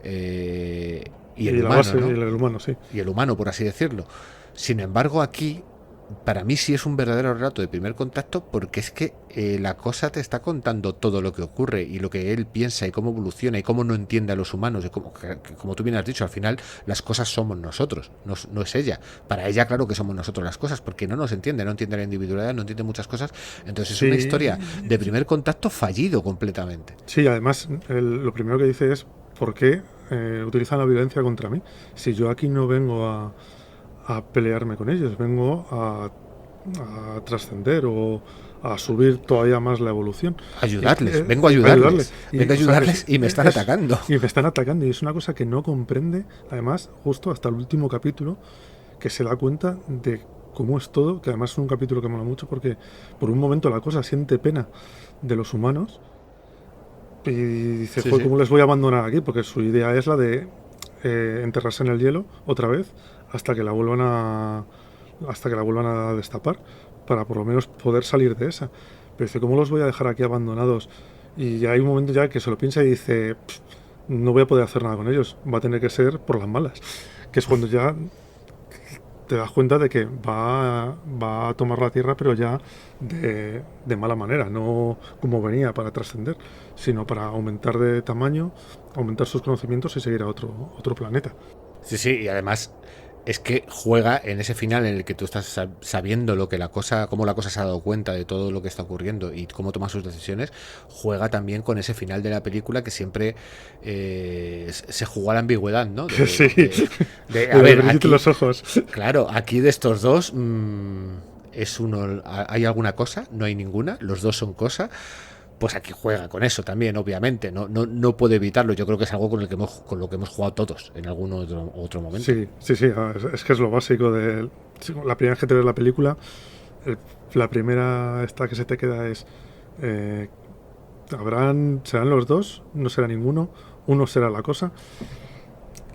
[SPEAKER 2] el humano,
[SPEAKER 1] base,
[SPEAKER 2] ¿no?
[SPEAKER 1] Y el humano, sí.
[SPEAKER 2] Y el humano, por así decirlo. Sin embargo, aquí, para mí sí es un verdadero relato de primer contacto, porque es que la cosa te está contando todo lo que ocurre y lo que él piensa y cómo evoluciona y cómo no entiende a los humanos. Y como tú bien has dicho, al final las cosas somos nosotros, no es ella. Para ella, claro que somos nosotros las cosas, porque no entiende la individualidad, no entiende muchas cosas. Entonces es una historia de primer contacto fallido completamente.
[SPEAKER 1] Sí, además lo primero que dice es: ¿por qué utilizan la violencia contra mí? Si yo aquí no vengo a pelearme con ellos, vengo a trascender o a subir todavía más la evolución.
[SPEAKER 2] Vengo a ayudarles. Vengo a ayudarles y me están atacando.
[SPEAKER 1] Y me están atacando, y es una cosa que no comprende, además, justo hasta el último capítulo, que se da cuenta de cómo es todo, que además es un capítulo que mola mucho, porque por un momento la cosa siente pena de los humanos, y dice, joder, ¿cómo les voy a abandonar aquí? Porque su idea es la de enterrarse en el hielo otra vez hasta que la vuelvan a destapar, para por lo menos poder salir de esa. Pero dice, ¿cómo los voy a dejar aquí abandonados? Y hay un momento ya que se lo piensa y dice, no voy a poder hacer nada con ellos, va a tener que ser por las malas. Que es cuando ya te das cuenta de que va a tomar la tierra, pero ya de mala manera, no como venía para trascender, sino para aumentar de tamaño, aumentar sus conocimientos y seguir a otro planeta.
[SPEAKER 2] Sí, y además es que juega en ese final en el que tú estás sabiendo cómo la cosa se ha dado cuenta de todo lo que está ocurriendo y cómo toma sus decisiones. Juega también con ese final de la película que siempre se jugó a la ambigüedad, ¿no?
[SPEAKER 1] A ver, aquí, los ojos.
[SPEAKER 2] Claro, aquí de estos dos es uno. ¿Hay alguna cosa? No hay ninguna. Los dos son cosa. Pues aquí juega con eso también, obviamente. No puede evitarlo. Yo creo que es algo con lo que hemos jugado todos en algún otro momento.
[SPEAKER 1] Sí. Es que es lo básico de la primera vez que te ves la película. La primera que se te queda es serán los dos, no será ninguno, uno será la cosa.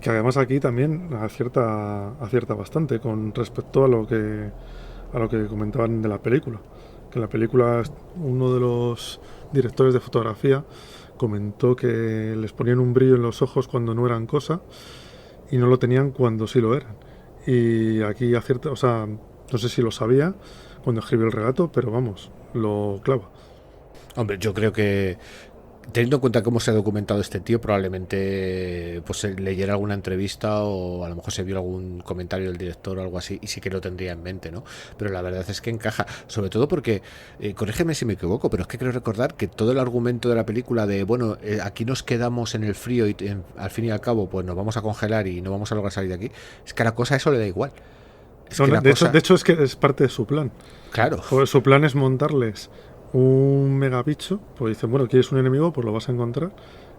[SPEAKER 1] Que además aquí también acierta bastante con respecto a lo que comentaban de la película. Que en la película uno de los directores de fotografía comentó que les ponían un brillo en los ojos cuando no eran cosa y no lo tenían cuando sí lo eran. Y aquí acierta, o sea, no sé si lo sabía cuando escribió el relato, pero vamos, lo clava.
[SPEAKER 2] Hombre, yo creo que teniendo en cuenta cómo se ha documentado este tío, probablemente pues se leyera alguna entrevista o a lo mejor se vio algún comentario del director o algo así y sí que lo tendría en mente, ¿no? Pero la verdad es que encaja, sobre todo porque, corrígeme si me equivoco, pero es que creo recordar que todo el argumento de la película de, bueno, aquí nos quedamos en el frío y al fin y al cabo pues nos vamos a congelar y no vamos a lograr salir de aquí, es que a la cosa eso le da igual. Es
[SPEAKER 1] No,
[SPEAKER 2] que
[SPEAKER 1] no,
[SPEAKER 2] la
[SPEAKER 1] de
[SPEAKER 2] cosa...
[SPEAKER 1] hecho es que es parte de su plan.
[SPEAKER 2] Claro.
[SPEAKER 1] Joder, su plan es montarles un megabicho, pues dicen, bueno, ¿quieres un enemigo? Pues lo vas a encontrar.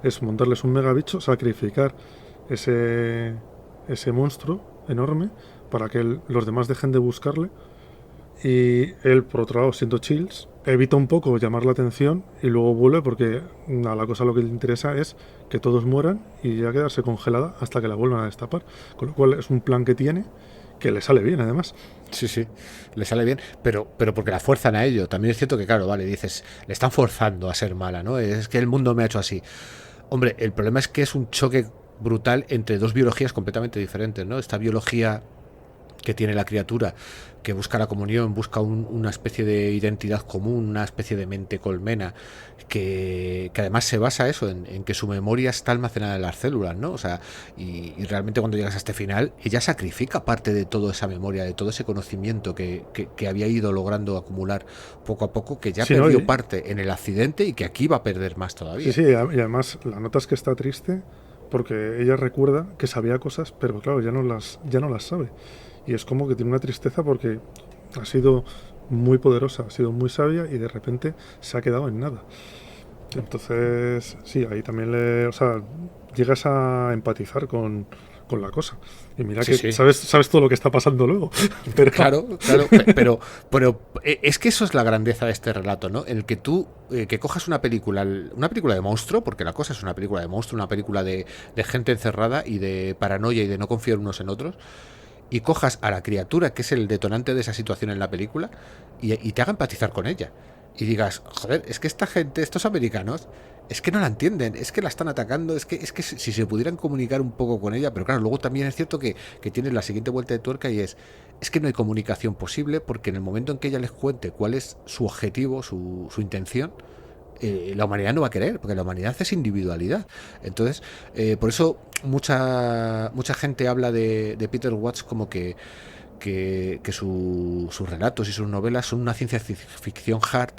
[SPEAKER 1] Es montarles un megabicho, sacrificar ese monstruo enorme para que los demás dejen de buscarle. Y él, por otro lado, siendo Chills, evita un poco llamar la atención y luego vuelve porque a la cosa lo que le interesa es que todos mueran y ya quedarse congelada hasta que la vuelvan a destapar. Con lo cual es un plan que tiene que le sale bien, además.
[SPEAKER 2] Sí, sí, le sale bien, pero porque la fuerzan a ello. También es cierto que, claro, vale, dices, le están forzando a ser mala, ¿no? Es que el mundo me ha hecho así. Hombre, el problema es que es un choque brutal entre dos biologías completamente diferentes, ¿no? Esta biología que tiene la criatura, que busca la comunión, busca una especie de identidad común, una especie de mente colmena, que además se basa eso en que su memoria está almacenada en las células, ¿no? O sea, y realmente cuando llegas a este final, ella sacrifica parte de toda esa memoria, de todo ese conocimiento que había ido logrando acumular poco a poco, que ya perdió parte en el accidente y que aquí va a perder más todavía.
[SPEAKER 1] Sí, y además la nota es que está triste porque ella recuerda que sabía cosas, pero claro, ya no las sabe. Y es como que tiene una tristeza porque ha sido muy poderosa, ha sido muy sabia y de repente se ha quedado en nada. Entonces, sí, ahí también llegas a empatizar con la cosa. Y mira sí, que sí. Sabes todo lo que está pasando luego.
[SPEAKER 2] Pero... Claro, pero es que eso es la grandeza de este relato, ¿no? En el que tú, que cojas una película de monstruo, porque la cosa es una película de monstruo, una película de gente encerrada y de paranoia y de no confiar unos en otros, y cojas a la criatura, que es el detonante de esa situación en la película, y te haga empatizar con ella. Y digas, joder, es que esta gente, estos americanos, es que no la entienden, es que la están atacando, es que si se pudieran comunicar un poco con ella, pero claro, luego también es cierto que tienes la siguiente vuelta de tuerca y es que no hay comunicación posible, porque en el momento en que ella les cuente cuál es su objetivo, su intención, la humanidad no va a querer, porque la humanidad es individualidad. Entonces, por eso mucha gente habla de Peter Watts como que sus relatos y sus novelas son una ciencia ficción hard,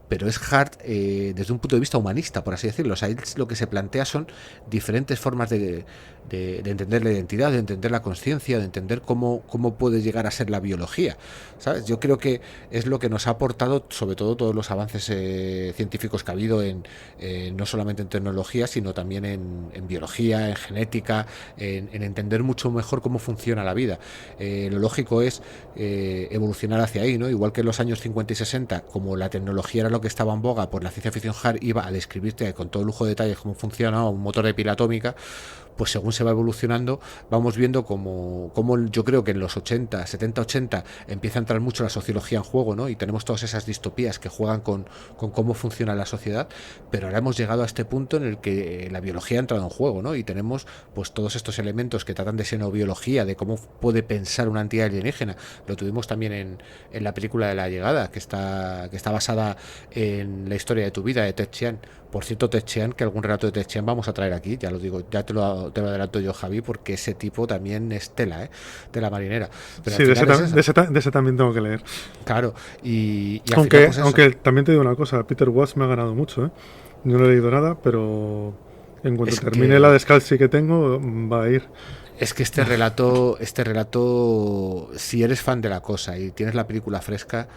[SPEAKER 2] pero es hard desde un punto de vista humanista, por así decirlo. O sea, lo que se plantea son diferentes formas de entender la identidad, de entender la conciencia, de entender cómo puede llegar a ser la biología, ¿sabes? Yo creo que es lo que nos ha aportado, sobre todo todos los avances científicos que ha habido no solamente en tecnología, sino también en biología, en genética, en entender mucho mejor cómo funciona la vida. Lo lógico es evolucionar hacia ahí, ¿no? Igual que en los años 50 y 60, como la tecnología era lo que estaba en boga, pues la ciencia ficción hard iba a describirte con todo lujo de detalles cómo funciona un motor de pila atómica. Pues según se va evolucionando, vamos viendo como yo creo que en los 80, 70, 80 empieza a entrar mucho la sociología en juego, ¿no? Y tenemos todas esas distopías que juegan con cómo funciona la sociedad, pero ahora hemos llegado a este punto en el que la biología ha entrado en juego, ¿no? Y tenemos pues todos estos elementos que tratan de xenobiología, de cómo puede pensar una entidad alienígena. Lo tuvimos también en la película de La Llegada, que está basada en la historia de tu vida, de Ted Chiang. Por cierto, Ted Chiang, que algún relato de Ted Chiang vamos a traer aquí, ya lo digo, ya te lo adelanto yo, Javi, porque ese tipo también es tela, tela marinera. Pero
[SPEAKER 1] sí, de ese también tengo que leer.
[SPEAKER 2] Claro, y
[SPEAKER 1] aunque también te digo una cosa, Peter Watts me ha ganado mucho, No le he leído nada, pero en cuanto termine la Descalzi que tengo, va a ir.
[SPEAKER 2] Es que este relato, si eres fan de la cosa y tienes la película fresca,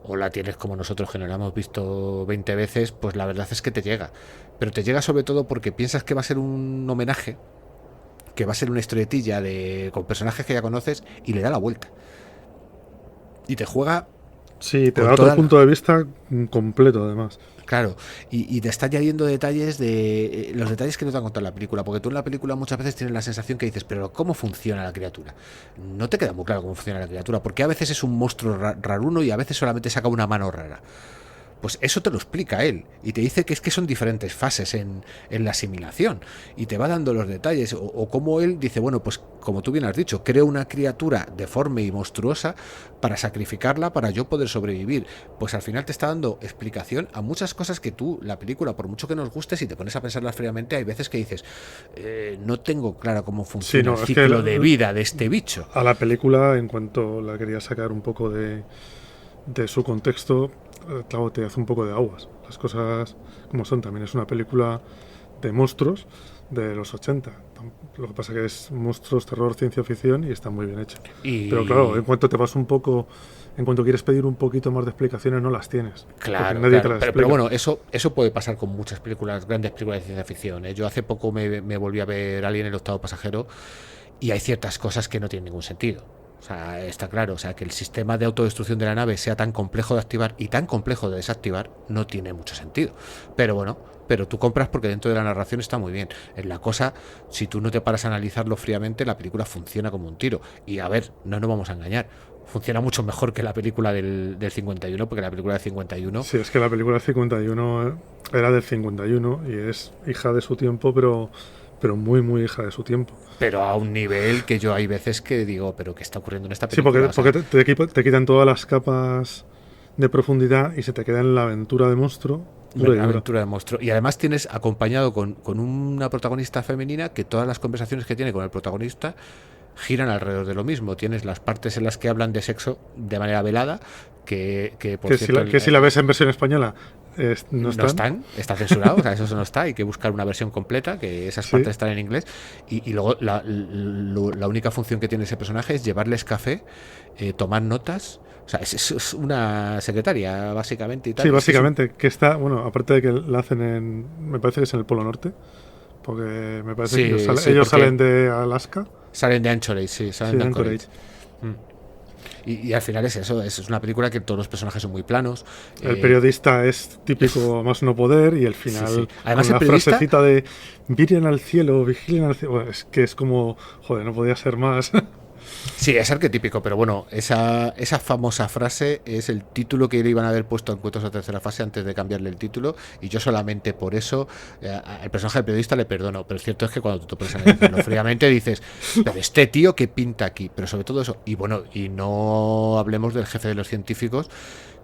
[SPEAKER 2] o la tienes como nosotros, que nos la hemos visto 20 veces, pues la verdad es que te llega. Pero te llega sobre todo porque piensas que va a ser un homenaje, que va a ser una historietilla con personajes que ya conoces, y le da la vuelta. Y te juega...
[SPEAKER 1] Sí, te da otro punto de vista completo, además.
[SPEAKER 2] Claro, y te está añadiendo detalles de los detalles que no te han contado en la película, porque tú en la película muchas veces tienes la sensación que dices, pero ¿cómo funciona la criatura? No te queda muy claro cómo funciona la criatura, porque a veces es un monstruo raruno y a veces solamente saca una mano rara. pues eso te lo explica él y te dice que es que son diferentes fases en la asimilación y te va dando los detalles o como él dice, bueno, pues como tú bien has dicho, creo una criatura deforme y monstruosa para sacrificarla para yo poder sobrevivir. Pues al final te está dando explicación a muchas cosas que tú, la película, por mucho que nos guste, si te pones a pensarlas fríamente, hay veces que dices, no tengo claro cómo funciona el ciclo de vida de este bicho.
[SPEAKER 1] A la película, en cuanto la quería sacar un poco de su contexto, claro, te hace un poco de aguas. Las cosas como son, también es una película de monstruos de los 80. Lo que pasa que es monstruos, terror, ciencia ficción y está muy bien hecha. Pero claro, en cuanto te vas un poco, en cuanto quieres pedir un poquito más de explicaciones, no las tienes.
[SPEAKER 2] Claro, pero bueno, eso puede pasar con muchas películas, grandes películas de ciencia ficción, ¿eh? Yo hace poco me volví a ver Alien, el octavo pasajero, y hay ciertas cosas que no tienen ningún sentido. O sea, está claro, o sea, que el sistema de autodestrucción de la nave sea tan complejo de activar y tan complejo de desactivar no tiene mucho sentido. Pero bueno, pero tú compras porque dentro de la narración está muy bien. En la cosa, si tú no te paras a analizarlo fríamente, la película funciona como un tiro. Y a ver, no nos vamos a engañar, funciona mucho mejor que la película del 51, porque la película del 51...
[SPEAKER 1] Sí, es que la película del 51 era del 51 y es hija de su tiempo, pero muy, muy hija de su tiempo.
[SPEAKER 2] Pero a un nivel que yo hay veces que digo, ¿pero qué está ocurriendo en esta película?
[SPEAKER 1] Sí, porque te quitan todas las capas de profundidad y se te queda en la aventura de monstruo.
[SPEAKER 2] La aventura de monstruo. Y además tienes acompañado con una protagonista femenina que todas las conversaciones que tiene con el protagonista giran alrededor de lo mismo. Tienes las partes en las que hablan de sexo de manera velada, que por cierto,
[SPEAKER 1] si la ves en versión española no
[SPEAKER 2] están, está censurado, o sea, eso no está, hay que buscar una versión completa, que esas partes están en inglés, y luego la única función que tiene ese personaje es llevarles café, tomar notas. O sea, es una secretaria, básicamente. Y tal.
[SPEAKER 1] Sí, básicamente, que está, bueno, aparte de que la hacen me parece que es en el Polo Norte, porque me parece que ellos salen de Alaska.
[SPEAKER 2] Salen de Anchorage, sí, salen de Anchorage. Y al final es eso, es una película que todos los personajes son muy planos.
[SPEAKER 1] El periodista es típico más no poder y el final,
[SPEAKER 2] sí. Además,
[SPEAKER 1] con la frasecita de miren al cielo, vigilen al cielo, es que es como, joder, no podía ser más.
[SPEAKER 2] Sí, es arquetípico, pero bueno, esa famosa frase es el título que le iban a haber puesto en Encuentros a Tercera Fase antes de cambiarle el título, y yo solamente por eso al personaje del periodista le perdono, pero es cierto es que cuando tú te pones a analizarlo fríamente dices, pero este tío ¿qué pinta aquí? Pero sobre todo eso, y bueno, y no hablemos del jefe de los científicos,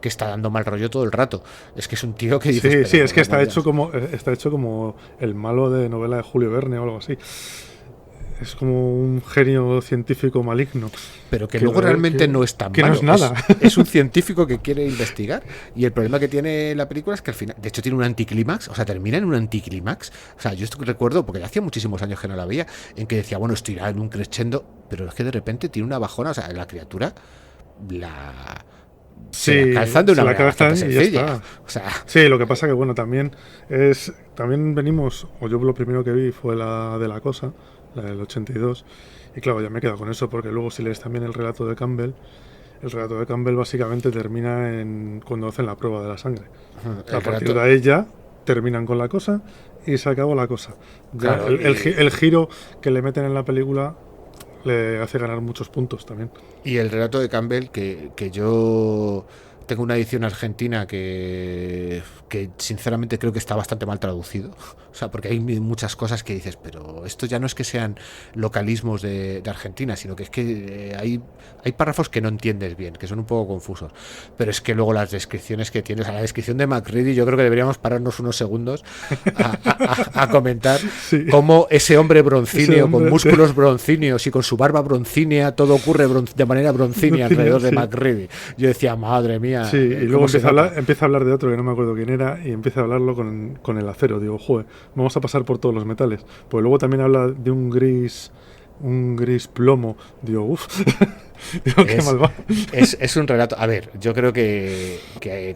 [SPEAKER 2] que está dando mal rollo todo el rato. Es que es un tío que dice...
[SPEAKER 1] Sí, es que está hecho como el malo de novela de Julio Verne o algo así. Es como un genio científico maligno.
[SPEAKER 2] Pero que luego realmente no es tan malo.
[SPEAKER 1] No es nada.
[SPEAKER 2] Es un científico que quiere investigar. Y el problema que tiene la película es que al final, de hecho, tiene un anticlímax. O sea, termina en un anticlímax. O sea, yo recuerdo, porque hacía muchísimos años que no la veía, en que decía, bueno, esto irá en un crescendo. Pero es que de repente tiene una bajona. O sea, la criatura se la calzan de una manera bastante sencilla. O sea,
[SPEAKER 1] sí, lo que pasa que, bueno, también venimos, o yo lo primero que vi fue la de La Cosa, la del 82, y claro, ya me he quedado con eso, porque luego si lees también el relato de Campbell básicamente termina cuando hacen la prueba de la sangre. A partir de ahí ya terminan con La Cosa y se acabó La Cosa. Ya, claro, el giro que le meten en la película le hace ganar muchos puntos también.
[SPEAKER 2] Y el relato de Campbell, que yo tengo una edición argentina que sinceramente creo que está bastante mal traducido. O sea, porque hay muchas cosas que dices, pero esto ya no es que sean localismos de Argentina, sino que es que hay párrafos que no entiendes bien, que son un poco confusos. Pero es que luego las descripciones que tienes, a la descripción de MacReady, yo creo que deberíamos pararnos unos segundos a comentar cómo ese hombre broncíneo, con músculos broncíneos y con su barba broncínea, todo ocurre de manera broncínea alrededor de MacReady. Yo decía, madre mía.
[SPEAKER 1] Sí, y luego empieza a hablar de otro que no me acuerdo quién era, y empieza a hablarlo con el acero. Digo, joder, vamos a pasar por todos los metales. Pues luego también habla de un gris plomo. Digo, uff. Digo, qué mal va.
[SPEAKER 2] Es un relato. A ver, yo creo que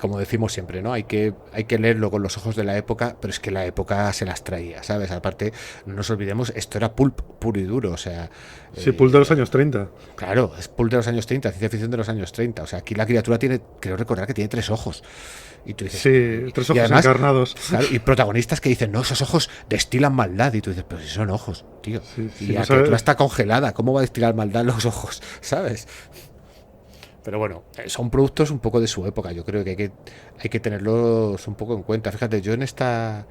[SPEAKER 2] como decimos siempre, ¿no? Hay que leerlo con los ojos de la época, pero es que la época se las traía, ¿sabes? Aparte, no nos olvidemos, esto era pulp puro y duro, o sea...
[SPEAKER 1] Sí, pulp de los años 30.
[SPEAKER 2] Claro, es pulp de los años 30, ciencia ficción de los años 30. O sea, aquí la criatura creo recordar que tiene 3 ojos. Y tú dices,
[SPEAKER 1] sí, 3 ojos
[SPEAKER 2] además,
[SPEAKER 1] encarnados.
[SPEAKER 2] Claro, y protagonistas que dicen, no, esos ojos destilan maldad. Y tú dices, pero si son ojos, tío.
[SPEAKER 1] Sí,
[SPEAKER 2] y la criatura está congelada, ¿cómo va a destilar maldad los ojos? ¿Sabes? Pero bueno, son productos un poco de su época. Yo creo que hay que tenerlos un poco en cuenta. Fíjate, yo en esta...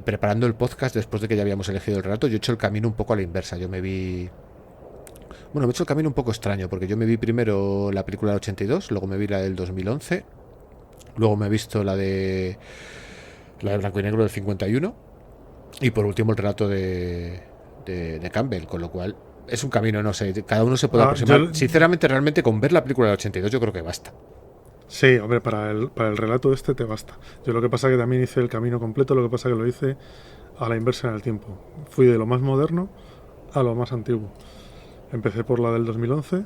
[SPEAKER 2] preparando el podcast, después de que ya habíamos elegido el relato, yo he hecho el camino un poco a la inversa. Yo me vi... Bueno, me he hecho el camino un poco extraño, porque yo me vi primero la película del 82, luego me vi la del 2011, luego me he visto la de blanco y negro del 51, y por último el relato de Campbell, con lo cual es un camino, no sé, cada uno se puede aproximar. Sinceramente, realmente con ver la película del 82 yo creo que basta.
[SPEAKER 1] Sí, hombre, para el relato este te basta. Yo lo que pasa es que también hice el camino completo, lo que pasa es que lo hice a la inversa en el tiempo. Fui de lo más moderno a lo más antiguo. Empecé por la del 2011,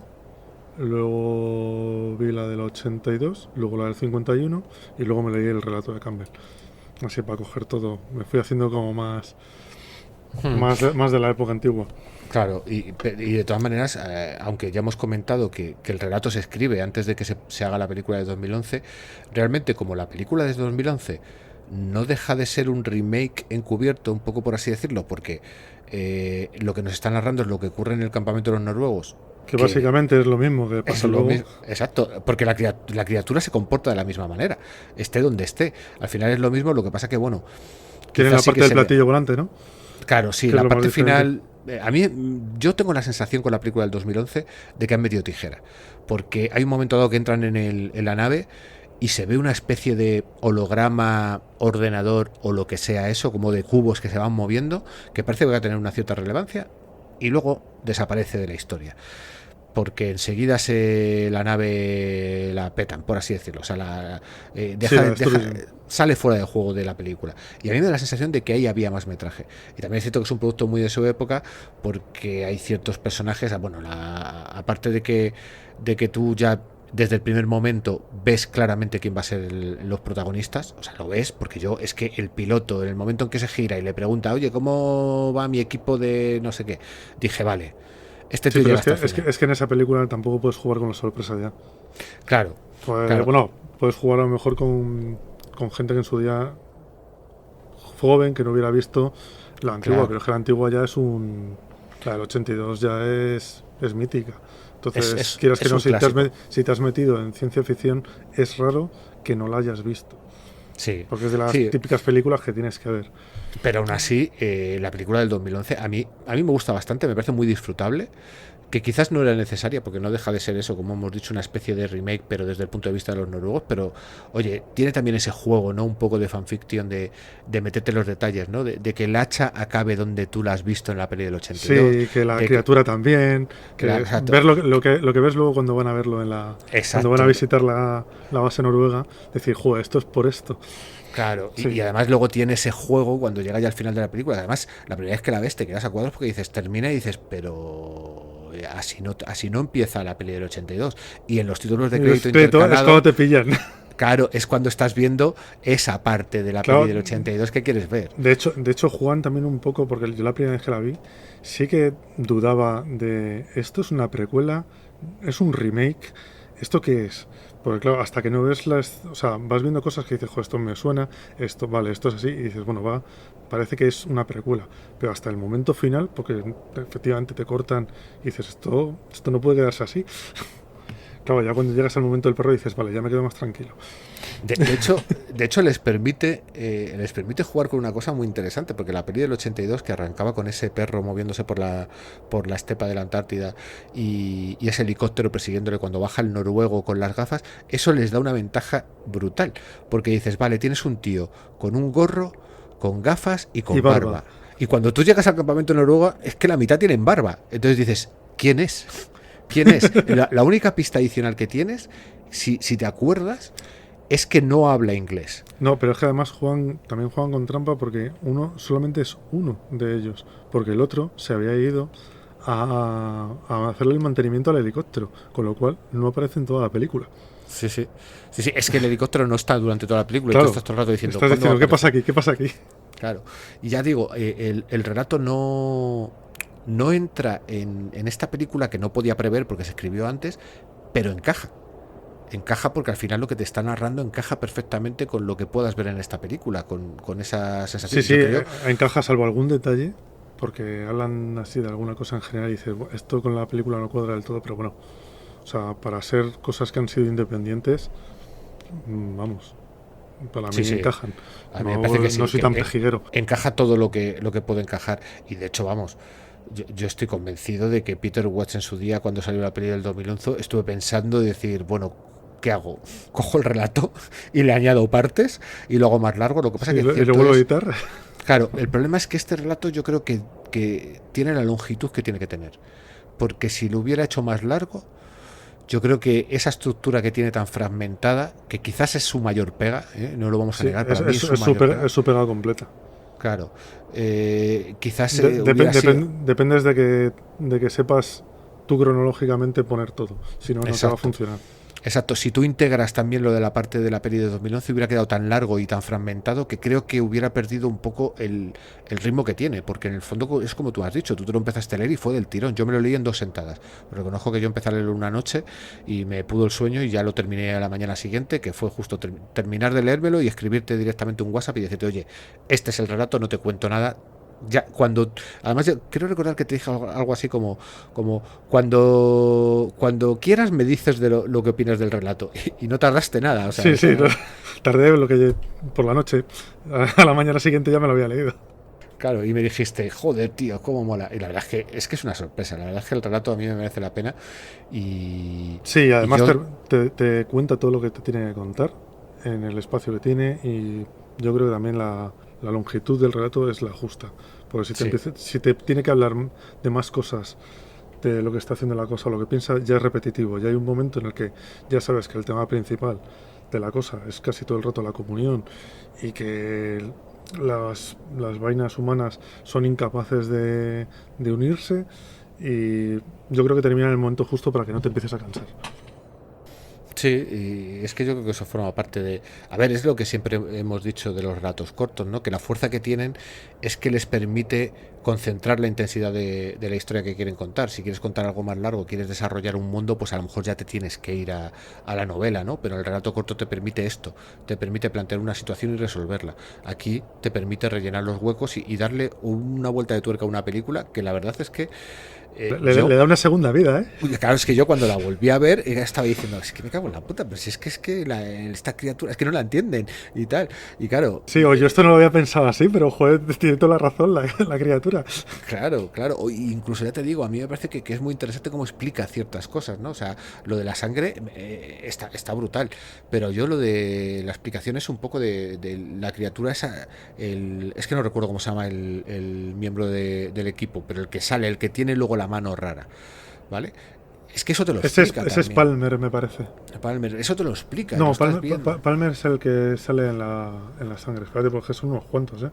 [SPEAKER 1] luego vi la del 82, luego la del 51 y luego me leí el relato de Campbell. Así para coger todo. Me fui haciendo como más de la época antigua.
[SPEAKER 2] Claro, y de todas maneras, aunque ya hemos comentado que el relato se escribe antes de que se haga la película de 2011, realmente como la película de 2011 no deja de ser un remake encubierto, un poco por así decirlo, porque lo que nos está narrando es lo que ocurre en el campamento de los noruegos.
[SPEAKER 1] Que básicamente es lo mismo que pasa luego.
[SPEAKER 2] Exacto, porque la criatura se comporta de la misma manera, esté donde esté. Al final es lo mismo, lo que pasa que, bueno...
[SPEAKER 1] Tiene la parte del platillo volante, ¿no?
[SPEAKER 2] Claro, sí, la parte final... A mí, yo tengo la sensación con la película del 2011 de que han metido tijera. Porque hay un momento dado que entran en la nave y se ve una especie de holograma, ordenador o lo que sea eso, como de cubos que se van moviendo, que parece que va a tener una cierta relevancia y luego desaparece de la historia. Porque enseguida la nave la petan, por así decirlo. O sea, sale fuera del juego de la película. Y a mí me da la sensación de que ahí había más metraje. Y también es cierto que es un producto muy de su época, porque hay ciertos personajes, bueno, aparte de que tú ya desde el primer momento ves claramente quién va a ser los protagonistas, o sea, lo ves, porque es que el piloto, en el momento en que se gira y le pregunta, oye, ¿cómo va mi equipo de no sé qué? Dije, vale. Este tío
[SPEAKER 1] es que en esa película tampoco puedes jugar con la sorpresa ya.
[SPEAKER 2] Claro,
[SPEAKER 1] claro. Bueno, puedes jugar a lo mejor con gente que en su día joven, que no hubiera visto la antigua, claro. Pero es que la antigua ya es la del 82 ya es mítica. Entonces, quieras que no, si te has metido en ciencia ficción, es raro que no la hayas visto.
[SPEAKER 2] Sí.
[SPEAKER 1] Porque es de las típicas películas que tienes que ver.
[SPEAKER 2] Pero aún así, la película del 2011 a mí me gusta bastante, me parece muy disfrutable, que quizás no era necesaria porque no deja de ser eso, como hemos dicho, una especie de remake, pero desde el punto de vista de los noruegos. Pero oye, tiene también ese juego, ¿no? Un poco de fanfiction de meterte los detalles, ¿no? De que el hacha acabe donde tú la has visto en la peli del 82.
[SPEAKER 1] Sí, que la criatura también, que ver lo que ves luego cuando van a verlo cuando van a visitar la base noruega, decir, joder, esto es por esto.
[SPEAKER 2] Claro, sí. Y además luego tiene ese juego cuando llega ya al final de la película. Además, la primera vez que la ves te quedas a cuadros porque dices, termina y dices, pero así no empieza la peli del 82. Y en los títulos de crédito intercalado,
[SPEAKER 1] es cuando te pillan.
[SPEAKER 2] Claro, es cuando estás viendo esa parte de la peli del 82 que quieres ver.
[SPEAKER 1] De hecho, Juan también un poco, porque yo la primera vez que la vi, sí que dudaba de, ¿esto es una precuela? ¿Es un remake? ¿Esto qué es? Porque claro, hasta que no ves vas viendo cosas que dices, esto me suena, esto es así, y dices, bueno, parece que es una precuela, pero hasta el momento final, porque efectivamente te cortan y dices, esto no puede quedarse así. Claro, ya cuando llegas al momento del perro dices, vale, ya me quedo más tranquilo.
[SPEAKER 2] De hecho les permite jugar con una cosa muy interesante, porque la peli del 82, que arrancaba con ese perro moviéndose por la estepa de la Antártida y ese helicóptero persiguiéndole cuando baja el noruego con las gafas, eso les da una ventaja brutal, porque dices, vale, tienes un tío con un gorro, con gafas y con barba. Y cuando tú llegas al campamento noruego, es que la mitad tienen barba. Entonces dices, ¿quién es? ¿Quién es? La única pista adicional que tienes, si te acuerdas, es que no habla inglés.
[SPEAKER 1] No, pero es que además también juegan con trampa, porque solamente es uno de ellos, porque el otro se había ido a hacerle el mantenimiento al helicóptero, con lo cual no aparece en toda la película.
[SPEAKER 2] Sí, es que el helicóptero no está durante toda la película,
[SPEAKER 1] claro,
[SPEAKER 2] y tú estás todo el rato diciendo,
[SPEAKER 1] ¿qué pasa aquí? ¿Qué pasa aquí?
[SPEAKER 2] Claro, y ya digo, el relato no entra en esta película, que no podía prever porque se escribió antes, pero encaja porque al final lo que te está narrando encaja perfectamente con lo que puedas ver en esta película, con esa sensación.
[SPEAKER 1] Sí, encaja salvo algún detalle, porque hablan así de alguna cosa en general y dices, esto con la película no cuadra del todo, pero bueno, sea, para ser cosas que han sido independientes, vamos, para mí
[SPEAKER 2] Sí, sí.
[SPEAKER 1] encajan.
[SPEAKER 2] A mí me
[SPEAKER 1] No,
[SPEAKER 2] parece que sí,
[SPEAKER 1] no soy
[SPEAKER 2] que
[SPEAKER 1] tan pejiguero.
[SPEAKER 2] encaja todo lo que puede encajar. Y de hecho, vamos, yo estoy convencido de que Peter Watts en su día, cuando salió la peli del 2011, estuve pensando de decir, bueno, ¿qué hago? Cojo el relato y le añado partes y lo hago más largo. Lo que pasa
[SPEAKER 1] Sí,
[SPEAKER 2] que
[SPEAKER 1] y lo
[SPEAKER 2] cierto
[SPEAKER 1] vuelvo a
[SPEAKER 2] es,
[SPEAKER 1] editar.
[SPEAKER 2] claro, el problema es que este relato yo creo que tiene la longitud que tiene que tener. Porque si lo hubiera hecho más largo, yo creo que esa estructura que tiene tan fragmentada, que quizás es su mayor pega, no lo vamos a
[SPEAKER 1] Sí,
[SPEAKER 2] negar, para mí es su mayor pega.
[SPEAKER 1] es su pega completa.
[SPEAKER 2] Claro, quizás hubiera sido.
[SPEAKER 1] Dependes de que sepas tú cronológicamente poner todo. Si no, no te va a
[SPEAKER 2] Exacto,
[SPEAKER 1] funcionar.
[SPEAKER 2] exacto. Si tú integras también lo de la parte de la peli de 2011, hubiera quedado tan largo y tan fragmentado que creo que hubiera perdido un poco el ritmo que tiene, porque en el fondo es como tú has dicho, tú te lo empezaste a leer y fue del tirón. Yo me lo leí en 2 sentadas. Reconozco que yo empecé a leerlo una noche y me pudo el sueño y ya lo terminé a la mañana siguiente, que fue justo terminar de leérmelo y escribirte directamente un WhatsApp y decirte, oye, este es el relato, no te cuento nada. Ya cuando además yo quiero recordar que te dije algo así como cuando quieras me dices de lo que opinas del relato y no tardaste nada, o sea,
[SPEAKER 1] Sí, sí, no,
[SPEAKER 2] eso,
[SPEAKER 1] tardé lo que por la noche. A la mañana siguiente ya me lo había leído.
[SPEAKER 2] claro, y me dijiste, joder, tío, cómo mola. Y la verdad es que es una sorpresa, la verdad es que el relato a mí me merece la pena
[SPEAKER 1] Sí,
[SPEAKER 2] y
[SPEAKER 1] además
[SPEAKER 2] yo,
[SPEAKER 1] te cuenta todo lo que te tiene que contar en el espacio que tiene y yo creo que también la longitud del relato es la justa. Porque
[SPEAKER 2] sí,
[SPEAKER 1] si te tiene que hablar de más cosas de lo que está haciendo la cosa o lo que piensa, ya es repetitivo. Ya hay un momento en el que ya sabes que el tema principal de la cosa es casi todo el rato la comunión y que las vainas humanas son incapaces de unirse y yo creo que termina en el momento justo para que no te empieces a cansar.
[SPEAKER 2] sí, y es que yo creo que eso forma parte de. A ver, es lo que siempre hemos dicho de los relatos cortos, ¿no? Que la fuerza que tienen es que les permite concentrar la intensidad de la historia que quieren contar. Si quieres contar algo más largo, quieres desarrollar un mundo, pues a lo mejor ya te tienes que ir a la novela, ¿no? Pero el relato corto te permite esto, te permite plantear una situación y resolverla. Aquí te permite rellenar los huecos y darle una vuelta de tuerca a una película que la verdad es que
[SPEAKER 1] Le
[SPEAKER 2] yo.
[SPEAKER 1] da una segunda vida, ¿eh?
[SPEAKER 2] Uy, claro, es que yo cuando la volví a ver estaba diciendo, es que me cago en la puta, pero si es que esta criatura, es que no la entienden y tal. Y claro,
[SPEAKER 1] Sí, o yo esto no lo había pensado así, pero joder, tiene toda la razón la criatura.
[SPEAKER 2] claro, claro. O incluso ya te digo, a mí me parece que es muy interesante cómo explica ciertas cosas, ¿no? O sea, lo de la sangre está brutal, pero yo lo de la explicación es un poco de la criatura esa, es que no recuerdo cómo se llama el miembro del equipo, pero el que sale, el que tiene luego la mano rara, ¿vale? Es que eso te lo explica
[SPEAKER 1] Ese es
[SPEAKER 2] también.
[SPEAKER 1] Palmer, me parece.
[SPEAKER 2] Palmer, eso te lo explica, lo
[SPEAKER 1] No,
[SPEAKER 2] estás viendo.
[SPEAKER 1] Palmer es el que sale en la sangre. Espérate, porque son unos cuantos, ¿eh?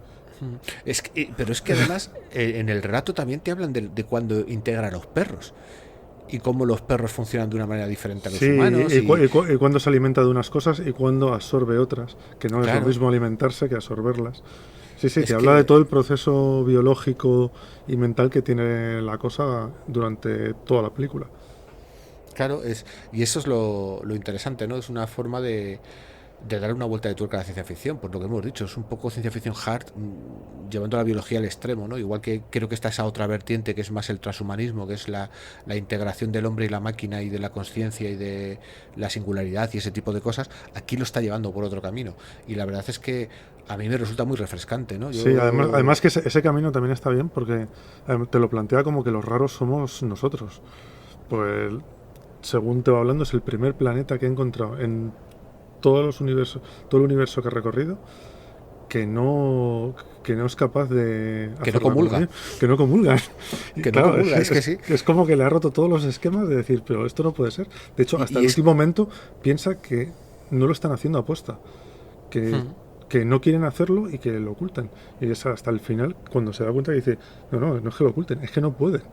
[SPEAKER 2] Pero es que además en el relato también te hablan de cuando integra a los perros y cómo los perros funcionan de una manera diferente a los
[SPEAKER 1] Sí,
[SPEAKER 2] humanos
[SPEAKER 1] y cuando se alimenta de unas cosas y cuando absorbe otras, que no es lo
[SPEAKER 2] claro,
[SPEAKER 1] mismo alimentarse que absorberlas. Sí, sí, te
[SPEAKER 2] es
[SPEAKER 1] habla de
[SPEAKER 2] que
[SPEAKER 1] todo el proceso biológico y mental que tiene la cosa durante toda la película.
[SPEAKER 2] claro y eso es lo interesante, ¿no? Es una forma de darle una vuelta de tuerca a la ciencia ficción, por lo que hemos dicho, es un poco ciencia ficción hard, llevando la biología al extremo, ¿no? Igual que creo que está esa otra vertiente que es más el transhumanismo, que es la integración del hombre y la máquina y de la conciencia y de la singularidad y ese tipo de cosas, aquí lo está llevando por otro camino. Y la verdad es que a mí me resulta muy refrescante, ¿no?
[SPEAKER 1] Sí,
[SPEAKER 2] Yo.
[SPEAKER 1] además que ese camino también está bien porque te lo plantea como que los raros somos nosotros. Pues, según te va hablando, es el primer planeta que he encontrado en todo el universo que ha recorrido que no es capaz de
[SPEAKER 2] Que no
[SPEAKER 1] hacer la
[SPEAKER 2] comulga.
[SPEAKER 1] comunión, que no comulgan. Y
[SPEAKER 2] Que no
[SPEAKER 1] claro,
[SPEAKER 2] comulga, es que sí.
[SPEAKER 1] es como que le ha roto todos los esquemas de decir, pero esto no puede ser. De hecho, hasta
[SPEAKER 2] Y
[SPEAKER 1] el
[SPEAKER 2] es.
[SPEAKER 1] último momento piensa que no lo están haciendo aposta, que,
[SPEAKER 2] Hmm.
[SPEAKER 1] que no quieren hacerlo y que lo ocultan. Y es hasta el final cuando se da cuenta que dice, no es que lo oculten, es que no pueden.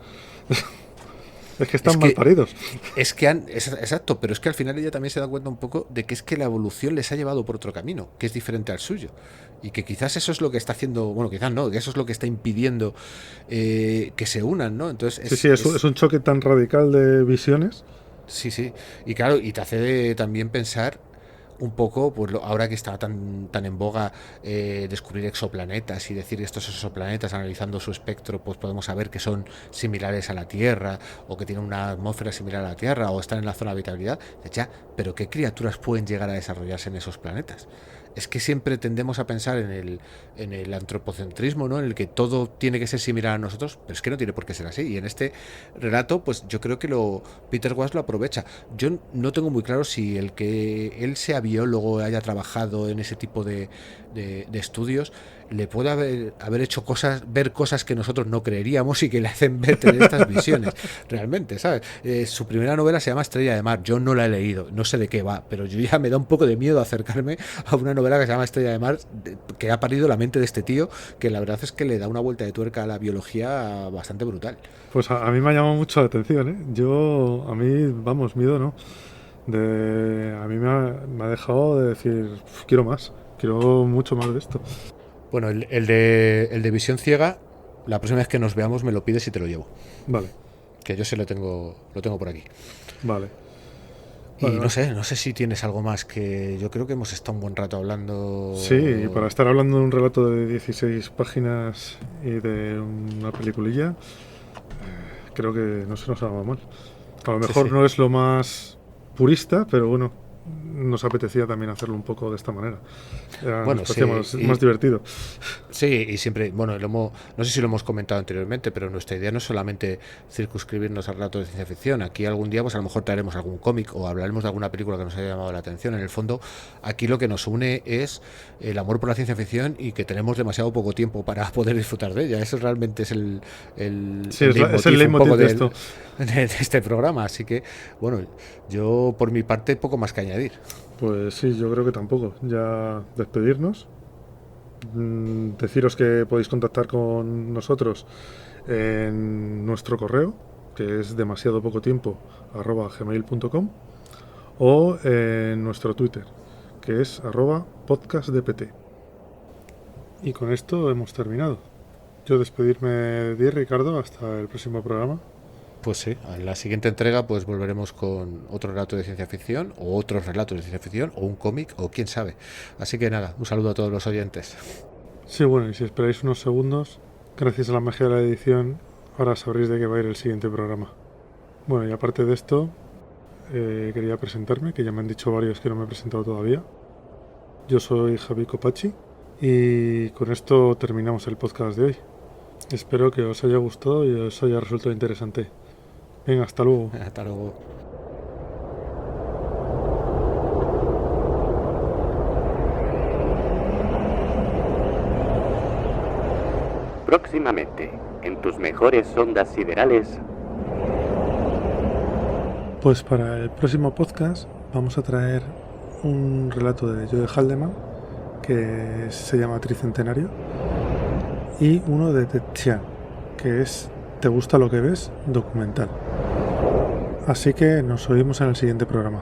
[SPEAKER 1] Es que
[SPEAKER 2] Es
[SPEAKER 1] están mal
[SPEAKER 2] que
[SPEAKER 1] paridos.
[SPEAKER 2] exacto, pero es que al final ella también se da cuenta un poco de que es que la evolución les ha llevado por otro camino, que es diferente al suyo. Y que quizás eso es lo que está haciendo, bueno, quizás no, que eso es lo que está impidiendo que se unan, ¿no? Entonces
[SPEAKER 1] Sí, sí, es un choque tan radical de visiones.
[SPEAKER 2] sí, sí. Y claro, y te hace también pensar un poco, pues ahora que está tan en boga descubrir exoplanetas y decir estos exoplanetas, analizando su espectro, pues podemos saber que son similares a la Tierra o que tienen una atmósfera similar a la Tierra o están en la zona de habitabilidad. Ya, pero ¿qué criaturas pueden llegar a desarrollarse en esos planetas? Es que siempre tendemos a pensar en el antropocentrismo, ¿no? En el que todo tiene que ser similar a nosotros, pero es que no tiene por qué ser así. Y en este relato, pues yo creo que Peter Watts lo aprovecha. Yo no tengo muy claro si el que él sea biólogo, haya trabajado en ese tipo de estudios, le puede haber hecho ver cosas que nosotros no creeríamos y que le hacen ver tener estas visiones, realmente, ¿sabes? Su primera novela se llama Estrella de Mar. Yo no la he leído, no sé de qué va, pero yo ya me da un poco de miedo acercarme a una novela que se llama Estrella de Mar, que ha parido la mente de este tío, que la verdad es que le da una vuelta de tuerca a la biología bastante brutal.
[SPEAKER 1] Pues a mí me ha llamado mucho la atención, ¿eh? A mí, vamos, miedo no. A mí me ha dejado de decir, quiero mucho más de esto.
[SPEAKER 2] Bueno, el de Visión Ciega, la próxima vez que nos veamos me lo pides y te lo llevo.
[SPEAKER 1] Vale.
[SPEAKER 2] Que yo lo tengo por aquí.
[SPEAKER 1] Vale.
[SPEAKER 2] Y no sé si tienes algo más, que yo creo que hemos estado un buen rato hablando.
[SPEAKER 1] Sí, y para estar hablando de un relato de 16 páginas y de una peliculilla, creo que no se nos ha dado mal. A lo mejor sí. No es lo más purista, pero bueno, nos apetecía también hacerlo un poco de esta manera. Nos parecía más divertido.
[SPEAKER 2] Sí, y siempre, bueno, no sé si lo hemos comentado anteriormente, pero nuestra idea no es solamente circunscribirnos al relato de ciencia ficción. Aquí algún día pues a lo mejor traeremos algún cómic o hablaremos de alguna película que nos haya llamado la atención. En el fondo, aquí lo que nos une es el amor por la ciencia ficción y que tenemos demasiado poco tiempo para poder disfrutar de ella. Eso realmente es el
[SPEAKER 1] leitmotiv de esto.
[SPEAKER 2] De este programa. Así que, bueno, yo por mi parte poco más que añadir.
[SPEAKER 1] Pues sí, yo creo que tampoco. Ya despedirnos. Deciros que podéis contactar con nosotros en nuestro correo, que es demasiadopocotiempo @gmail.com, o en nuestro Twitter, que es @podcastdpt. Y con esto hemos terminado. Yo despedirme de ti, Ricardo, hasta el próximo programa.
[SPEAKER 2] Pues sí, en la siguiente entrega pues volveremos con otro relato de ciencia ficción o otros relatos de ciencia ficción o un cómic o quién sabe. Así que nada, un saludo a todos los oyentes.
[SPEAKER 1] Sí, bueno, y si esperáis unos segundos, gracias a la magia de la edición, ahora sabréis de qué va a ir el siguiente programa. Bueno, y aparte de esto, quería presentarme, que ya me han dicho varios que no me he presentado todavía. Yo soy Javi Copachi y con esto terminamos el podcast de hoy. Espero que os haya gustado y os haya resultado interesante. Venga, hasta luego.
[SPEAKER 2] Hasta luego.
[SPEAKER 4] Próximamente, en tus mejores ondas siderales.
[SPEAKER 1] Pues para el próximo podcast vamos a traer un relato de Jode Haldeman que se llama Tricentenario y uno de Ted Chiang, que es ¿Te gusta lo que ves? Documental. Así que nos oímos en el siguiente programa.